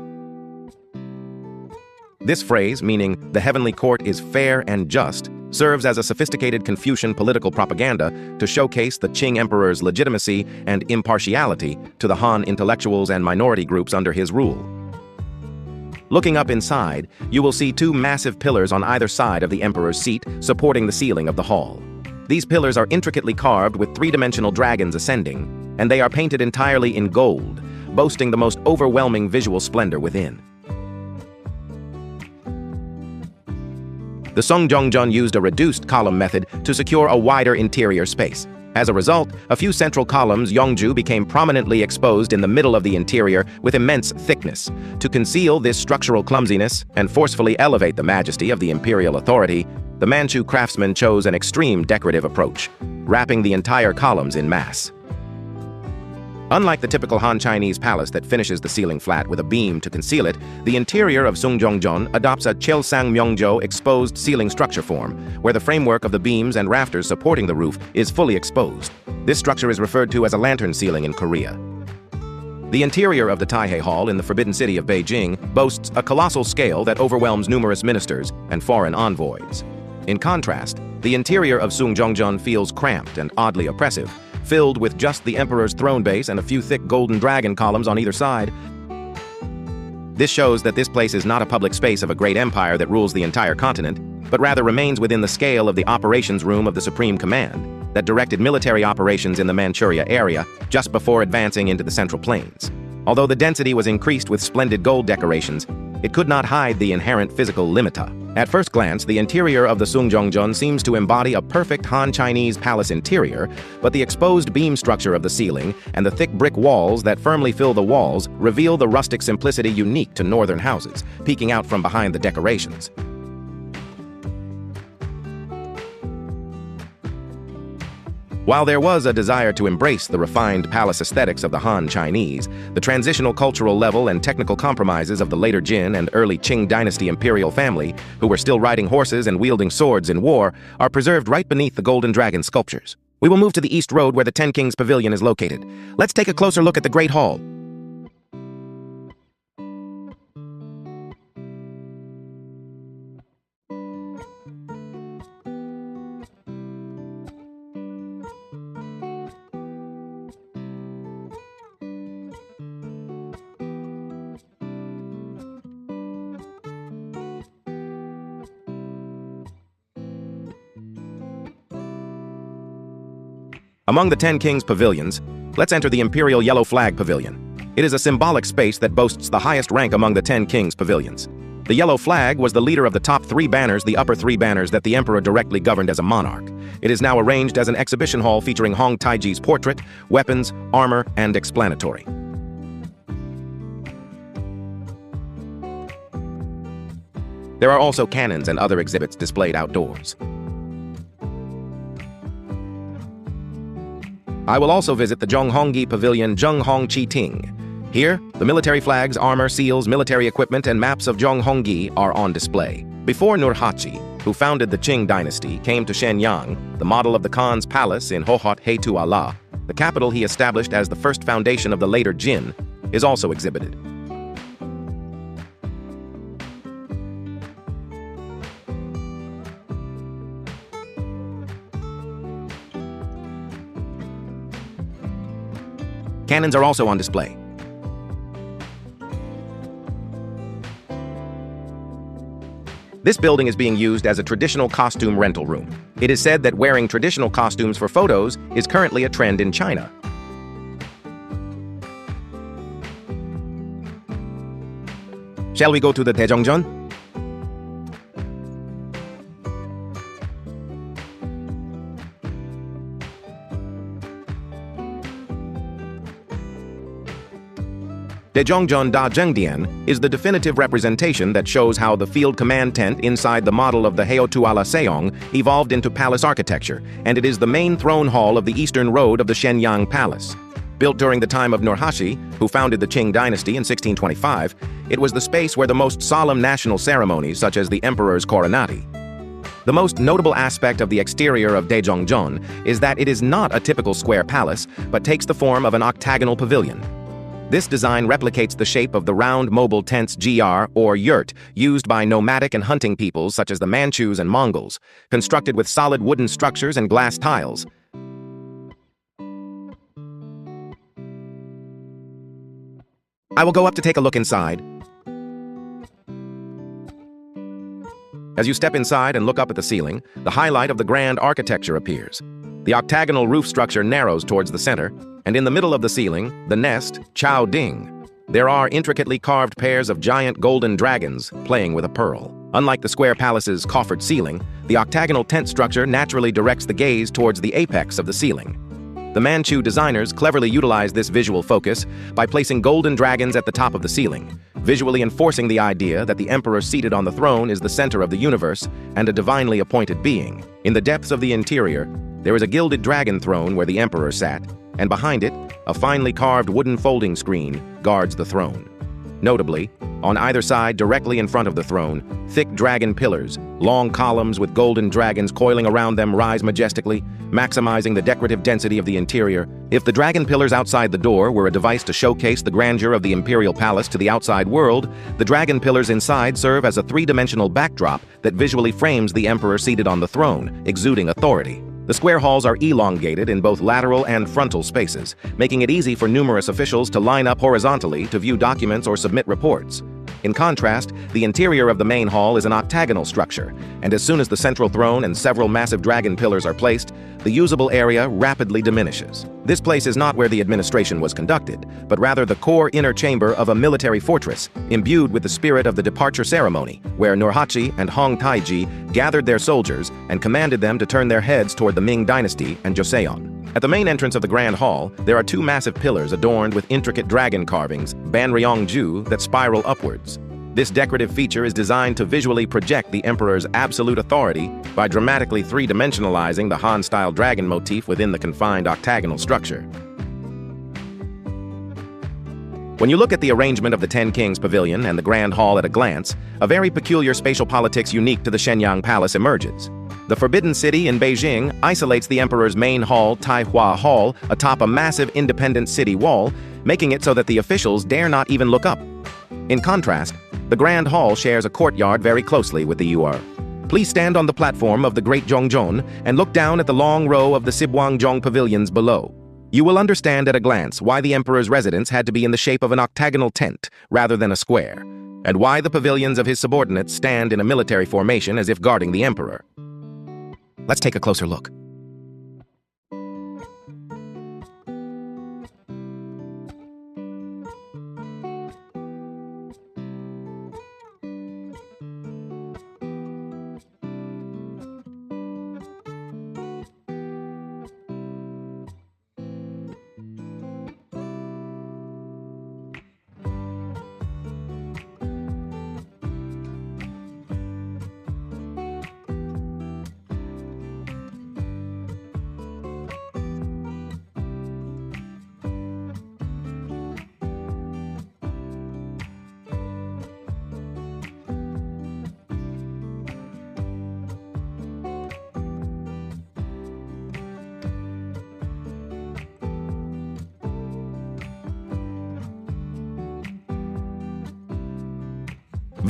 This phrase, meaning the heavenly court is fair and just, serves as a sophisticated Confucian political propaganda to showcase the Qing emperor's legitimacy and impartiality to the Han intellectuals and minority groups under his rule. Looking up inside, you will see two massive pillars on either side of the emperor's seat supporting the ceiling of the hall. These pillars are intricately carved with three-dimensional dragons ascending, and they are painted entirely in gold, boasting the most overwhelming visual splendor within. The Sungjongjong used a reduced column method to secure a wider interior space. As a result, a few central columns Yongju became prominently exposed in the middle of the interior with immense thickness. To conceal this structural clumsiness and forcefully elevate the majesty of the imperial authority, the Manchu craftsmen chose an extreme decorative approach, wrapping the entire columns in mass. Unlike the typical Han Chinese palace that finishes the ceiling flat with a beam to conceal it, the interior of Sungjongjong adopts a Cheilsang exposed ceiling structure form, where the framework of the beams and rafters supporting the roof is fully exposed. This structure is referred to as a lantern ceiling in Korea. The interior of the Taihei Hall in the Forbidden City of Beijing boasts a colossal scale that overwhelms numerous ministers and foreign envoys. In contrast, the interior of Sungjongjong feels cramped and oddly oppressive, filled with just the emperor's throne base and a few thick golden dragon columns on either side. This shows that this place is not a public space of a great empire that rules the entire continent, but rather remains within the scale of the operations room of the Supreme Command that directed military operations in the Manchuria area just before advancing into the Central Plains. Although the density was increased with splendid gold decorations, it could not hide the inherent physical limita. At first glance, the interior of the Sungjongjong seems to embody a perfect Han Chinese palace interior, but the exposed beam structure of the ceiling and the thick brick walls that firmly fill the walls reveal the rustic simplicity unique to northern houses, peeking out from behind the decorations. While there was a desire to embrace the refined palace aesthetics of the Han Chinese, the transitional cultural level and technical compromises of the later Jin and early Qing dynasty imperial family, who were still riding horses and wielding swords in war, are preserved right beneath the golden dragon sculptures. We will move to the East Road where the Ten Kings Pavilion is located. Let's take a closer look at the Great Hall. Among the Ten Kings Pavilions, let's enter the Imperial Yellow Flag Pavilion. It is a symbolic space that boasts the highest rank among the Ten Kings Pavilions. The yellow flag was the leader of the top three banners, the upper three banners that the emperor directly governed as a monarch. It is now arranged as an exhibition hall featuring Hong Taiji's portrait, weapons, armor, and explanatory. There are also cannons and other exhibits displayed outdoors. I will also visit the Zhonghonggi Pavilion Zhenghong Chi Ting. Here, the military flags, armor, seals, military equipment, and maps of Zhonghonggi are on display. Before Nurhaci, who founded the Qing dynasty, came to Shenyang, the model of the Khan's palace in Hohhot Heitu-Ala, the capital he established as the first foundation of the later Jin, is also exhibited. Cannons are also on display. This building is being used as a traditional costume rental room. It is said that wearing traditional costumes for photos is currently a trend in China. Shall we go to the Daejongjeon? Daejongjeon Da Zhengdian is the definitive representation that shows how the field command tent inside the model of the Heotuala Seong evolved into palace architecture, and it is the main throne hall of the eastern road of the Shenyang Palace. Built during the time of Nurhaci, who founded the Qing dynasty in 1625, it was the space where the most solemn national ceremonies, such as the emperor's coronati. The most notable aspect of the exterior of Daejongjeon is that it is not a typical square palace, but takes the form of an octagonal pavilion. This design replicates the shape of the round mobile tents GR or yurt used by nomadic and hunting peoples such as the Manchus and Mongols, constructed with solid wooden structures and glass tiles. I will go up to take a look inside. As you step inside and look up at the ceiling, the highlight of the grand architecture appears. The octagonal roof structure narrows towards the center, and in the middle of the ceiling, the nest, Chao Ding. There are intricately carved pairs of giant golden dragons playing with a pearl. Unlike the square palace's coffered ceiling, the octagonal tent structure naturally directs the gaze towards the apex of the ceiling. The Manchu designers cleverly utilized this visual focus by placing golden dragons at the top of the ceiling, visually enforcing the idea that the emperor seated on the throne is the center of the universe and a divinely appointed being. In the depths of the interior, there is a gilded dragon throne where the emperor sat, and behind it, a finely carved wooden folding screen guards the throne. Notably, on either side, directly in front of the throne, thick dragon pillars, long columns with golden dragons coiling around them rise majestically, maximizing the decorative density of the interior. If the dragon pillars outside the door were a device to showcase the grandeur of the Imperial Palace to the outside world, the dragon pillars inside serve as a three-dimensional backdrop that visually frames the emperor seated on the throne, exuding authority. The square halls are elongated in both lateral and frontal spaces, making it easy for numerous officials to line up horizontally to view documents or submit reports. In contrast, the interior of the main hall is an octagonal structure, and as soon as the central throne and several massive dragon pillars are placed, the usable area rapidly diminishes. This place is not where the administration was conducted, but rather the core inner chamber of a military fortress, imbued with the spirit of the departure ceremony, where Nurhaci and Hong Taiji gathered their soldiers and commanded them to turn their heads toward the Ming dynasty and Joseon. At the main entrance of the Grand Hall, there are two massive pillars adorned with intricate dragon carvings, Banryongju, that spiral upwards. This decorative feature is designed to visually project the emperor's absolute authority by dramatically three-dimensionalizing the Han-style dragon motif within the confined octagonal structure. When you look at the arrangement of the Ten Kings Pavilion and the Grand Hall at a glance, a very peculiar spatial politics unique to the Shenyang Palace emerges. The Forbidden City in Beijing isolates the emperor's main hall, Taihua Hall, atop a massive independent city wall, making it so that the officials dare not even look up. In contrast, the Grand Hall shares a courtyard very closely with the UR. Please stand on the platform of the Great Zhongzhong and look down at the long row of the Sibwangjong pavilions below. You will understand at a glance why the emperor's residence had to be in the shape of an octagonal tent rather than a square, and why the pavilions of his subordinates stand in a military formation as if guarding the emperor. Let's take a closer look.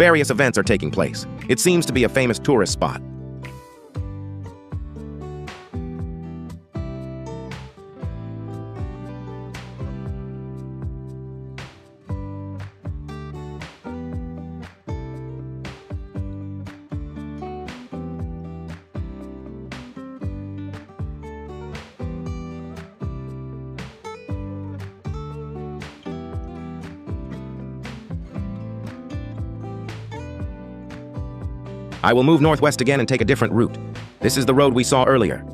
Various events are taking place. It seems to be a famous tourist spot. I will move northwest again and take a different route. This is the road we saw earlier.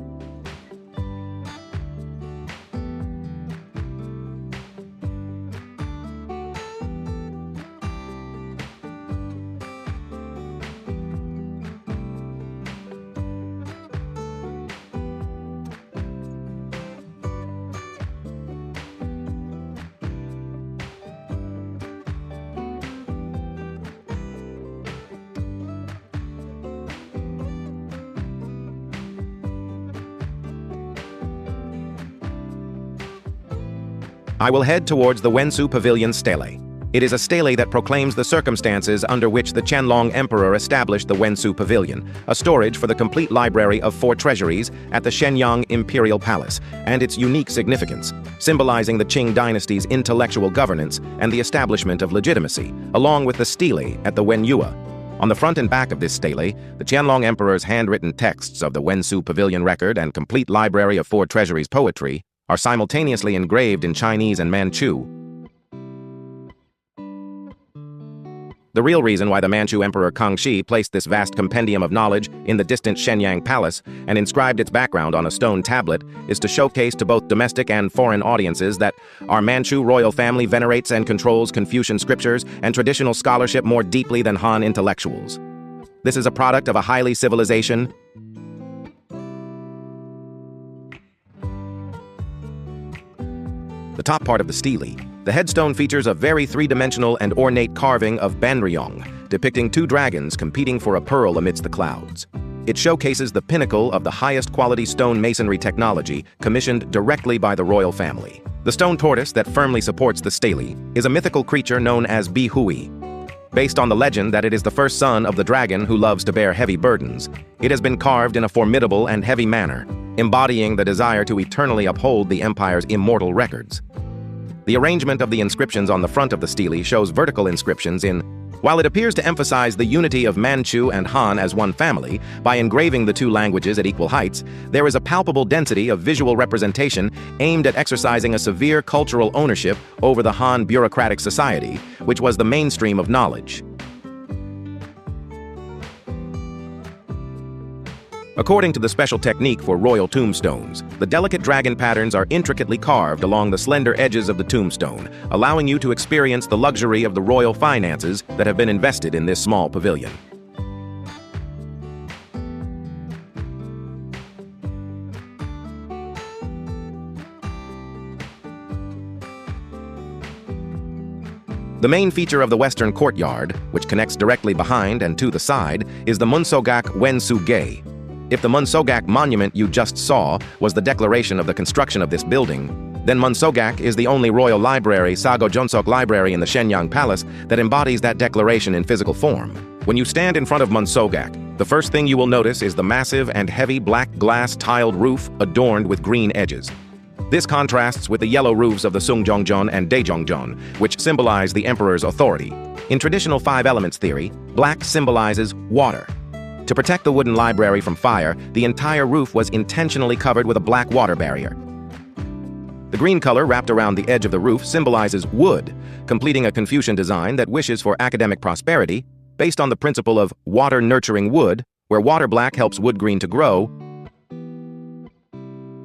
I will head towards the Wensu Pavilion Stele. It is a stele that proclaims the circumstances under which the Qianlong Emperor established the Wensu Pavilion, a storage for the complete library of 4 treasuries at the Shenyang Imperial Palace, and its unique significance, symbolizing the Qing dynasty's intellectual governance and the establishment of legitimacy, along with the stele at the Wenyue. On the front and back of this stele, the Qianlong Emperor's handwritten texts of the Wensu Pavilion record and complete library of 4 treasuries poetry are simultaneously engraved in Chinese and Manchu. The real reason why the Manchu Emperor Kangxi placed this vast compendium of knowledge in the distant Shenyang Palace and inscribed its background on a stone tablet is to showcase to both domestic and foreign audiences that our Manchu royal family venerates and controls Confucian scriptures and traditional scholarship more deeply than Han intellectuals. This is a product of a highly civilization. The top part of the stele, the headstone features a very three-dimensional and ornate carving of Banryong, depicting 2 dragons competing for a pearl amidst the clouds. It showcases the pinnacle of the highest quality stone masonry technology commissioned directly by the royal family. The stone tortoise that firmly supports the stele is a mythical creature known as Bihui. Based on the legend that it is the first son of the dragon who loves to bear heavy burdens, it has been carved in a formidable and heavy manner, embodying the desire to eternally uphold the empire's immortal records. The arrangement of the inscriptions on the front of the stele shows vertical inscriptions in. While it appears to emphasize the unity of Manchu and Han as one family by engraving the 2 languages at equal heights, there is a palpable density of visual representation aimed at exercising a severe cultural ownership over the Han bureaucratic society, which was the mainstream of knowledge. According to the special technique for royal tombstones, the delicate dragon patterns are intricately carved along the slender edges of the tombstone, allowing you to experience the luxury of the royal finances that have been invested in this small pavilion. The main feature of the western courtyard, which connects directly behind and to the side, is the Munsogak Wensu Gate. If the Munsogak monument you just saw was the declaration of the construction of this building, then Munsogak is the only royal library, Sago Jonsok Library in the Shenyang Palace, that embodies that declaration in physical form. When you stand in front of Munsogak, the first thing you will notice is the massive and heavy black glass tiled roof adorned with green edges. This contrasts with the yellow roofs of the Sungjongjeon and Daejongjeon, which symbolize the emperor's authority. In traditional 5 elements theory, black symbolizes water. To protect the wooden library from fire, the entire roof was intentionally covered with a black water barrier. The green color wrapped around the edge of the roof symbolizes wood, completing a Confucian design that wishes for academic prosperity based on the principle of water-nurturing wood, where water black helps wood green to grow.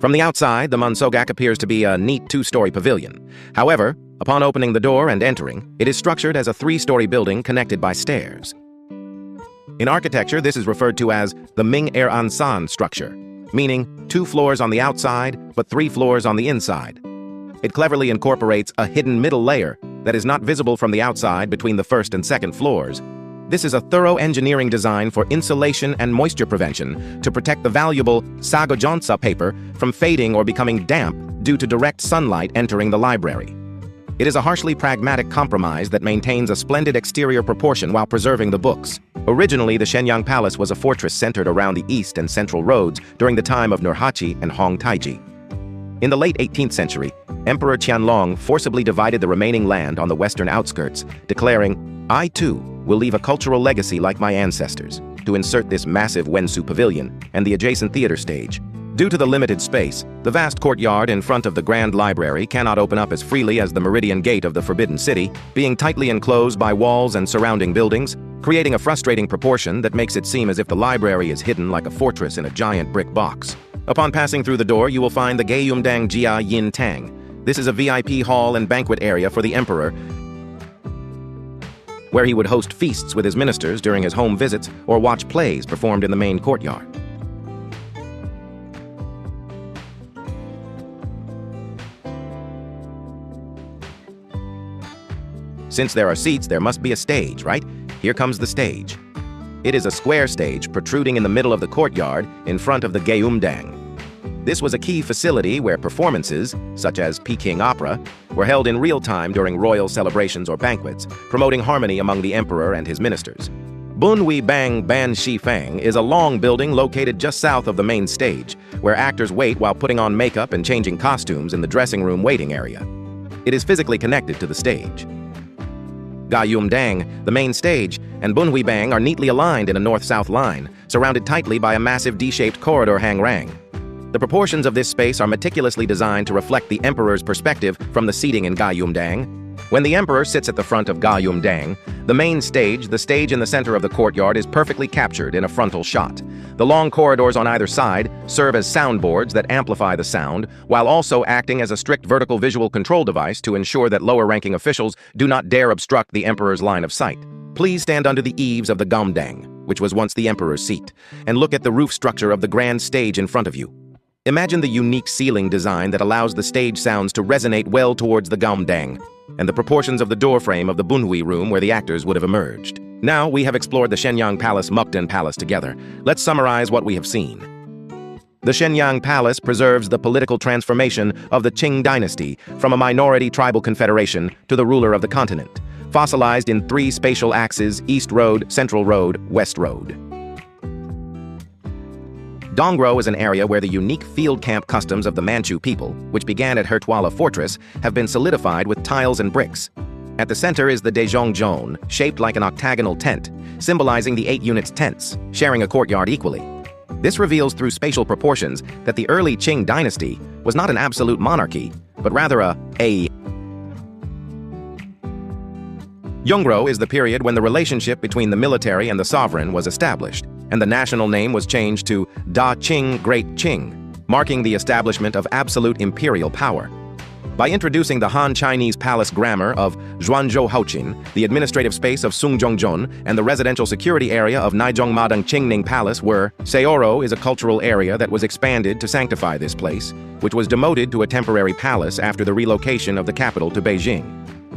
From the outside, the Munsogak appears to be a neat 2-story pavilion. However, upon opening the door and entering, it is structured as a 3-story building connected by stairs. In architecture, this is referred to as the Ming Er An San structure, meaning 2 floors on the outside, but 3 floors on the inside. It cleverly incorporates a hidden middle layer that is not visible from the outside between the 1st and 2nd floors. This is a thorough engineering design for insulation and moisture prevention to protect the valuable sagojonsa paper from fading or becoming damp due to direct sunlight entering the library. It is a harshly pragmatic compromise that maintains a splendid exterior proportion while preserving the books. Originally, the Shenyang Palace was a fortress centered around the east and central roads during the time of Nurhaci and Hong Taiji. In the late 18th century, Emperor Qianlong forcibly divided the remaining land on the western outskirts, declaring, "I too will leave a cultural legacy like my ancestors," to insert this massive Wensu Pavilion and the adjacent theater stage. Due to the limited space, the vast courtyard in front of the Grand Library cannot open up as freely as the Meridian Gate of the Forbidden City, being tightly enclosed by walls and surrounding buildings. creating a frustrating proportion that makes it seem as if the library is hidden like a fortress in a giant brick box. Upon passing through the door, you will find the Gyeongbokgung Jia Yin Tang. This is a VIP hall and banquet area for the emperor, where he would host feasts with his ministers during his home visits or watch plays performed in the main courtyard. Since there are seats, there must be a stage, right? Here comes the stage. It is a square stage protruding in the middle of the courtyard in front of the Gyeongbokgung. This was a key facility where performances, such as Peking Opera, were held in real time during royal celebrations or banquets, promoting harmony among the emperor and his ministers. Bunhui Bang Ban Shi Fang is a long building located just south of the main stage, where actors wait while putting on makeup and changing costumes in the dressing room waiting area. It is physically connected to the stage. Gyeongbokgung, the main stage, and Bunhui Bang are neatly aligned in a north-south line, surrounded tightly by a massive D-shaped corridor hangrang. The proportions of this space are meticulously designed to reflect the emperor's perspective from the seating in Gyeongbokgung. When the emperor sits at the front of Gyeongbokgung, the main stage, the stage in the center of the courtyard, is perfectly captured in a frontal shot. The long corridors on either side serve as soundboards that amplify the sound, while also acting as a strict vertical visual control device to ensure that lower-ranking officials do not dare obstruct the emperor's line of sight. Please stand under the eaves of the Gyeongbokgung, which was once the emperor's seat, and look at the roof structure of the grand stage in front of you. Imagine the unique ceiling design that allows the stage sounds to resonate well towards the Gyeongbokgung, and the proportions of the doorframe of the Bunhui room where the actors would have emerged. Now we have explored the Shenyang Palace, Mukden Palace together. Let's summarize what we have seen. The Shenyang Palace preserves the political transformation of the Qing dynasty from a minority tribal confederation to the ruler of the continent, fossilized in 3 spatial axes: East Road, Central Road, West Road. Dongro is an area where the unique field camp customs of the Manchu people, which began at Hertwala Fortress, have been solidified with tiles and bricks. At the center is the Daejeong Zone, shaped like an octagonal tent, symbolizing the 8 units tents, sharing a courtyard equally. This reveals through spatial proportions that the early Qing dynasty was not an absolute monarchy, but rather a Yongro is the period when the relationship between the military and the sovereign was established, and the national name was changed to Da Qing Great Qing, marking the establishment of absolute imperial power. By introducing the Han Chinese palace grammar of Zhuanzhou Haoqin, the administrative space of Sungzhongzhon, and the residential security area of Naizhongmadang Qingning Palace were, Seoro is a cultural area that was expanded to sanctify this place, which was demoted to a temporary palace after the relocation of the capital to Beijing.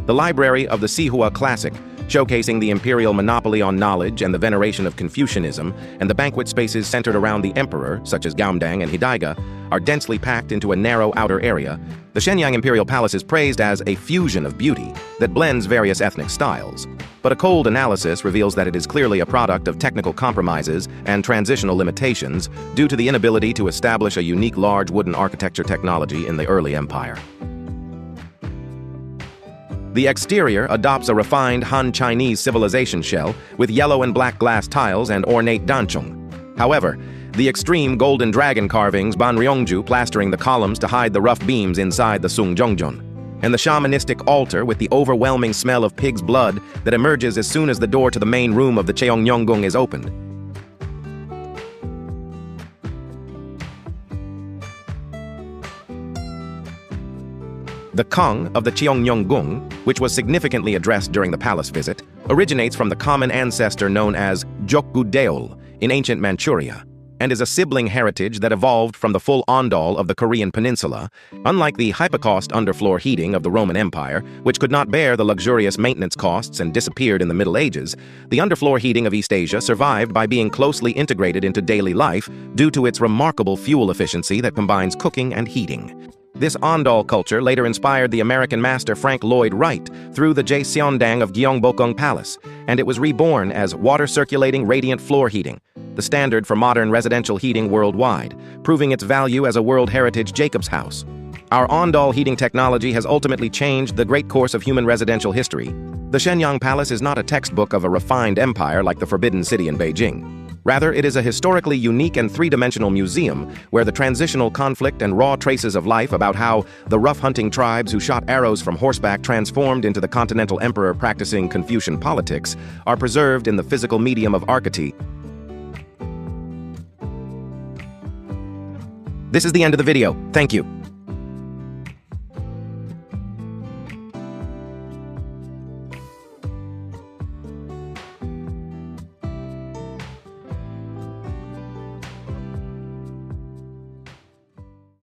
The library of the Sihua Classic, showcasing the imperial monopoly on knowledge and the veneration of Confucianism, and the banquet spaces centered around the emperor, such as Gyeongbokgung and Hidaiga, are densely packed into a narrow outer area. The Shenyang Imperial Palace is praised as a fusion of beauty that blends various ethnic styles. But a cold analysis reveals that it is clearly a product of technical compromises and transitional limitations due to the inability to establish a unique large wooden architecture technology in the early empire. The exterior adopts a refined Han Chinese civilization shell with yellow and black glass tiles and ornate dancheong. However, the extreme golden dragon carvings Banryongju plastering the columns to hide the rough beams inside the Sungzhongzhon, and the shamanistic altar with the overwhelming smell of pig's blood that emerges as soon as the door to the main room of the Cheongyonggung is opened. The Kang of the Cheongyonggung, which was significantly addressed during the palace visit, originates from the common ancestor known as Jokgu-deol in ancient Manchuria, and is a sibling heritage that evolved from the full Ondol of the Korean peninsula. Unlike the hypocaust underfloor heating of the Roman Empire, which could not bear the luxurious maintenance costs and disappeared in the Middle Ages, the underfloor heating of East Asia survived by being closely integrated into daily life due to its remarkable fuel efficiency that combines cooking and heating. This Ondol culture later inspired the American master Frank Lloyd Wright through the Jaseondang of Gyeongbokgung Palace, and it was reborn as water-circulating radiant floor heating, the standard for modern residential heating worldwide, proving its value as a World Heritage Jacob's House. Our Ondol heating technology has ultimately changed the great course of human residential history. The Shenyang Palace is not a textbook of a refined empire like the Forbidden City in Beijing. Rather, it is a historically unique and three-dimensional museum where the transitional conflict and raw traces of life about how the rough hunting tribes who shot arrows from horseback transformed into the continental emperor practicing Confucian politics are preserved in the physical medium of architecture. This is the end of the video. Thank you.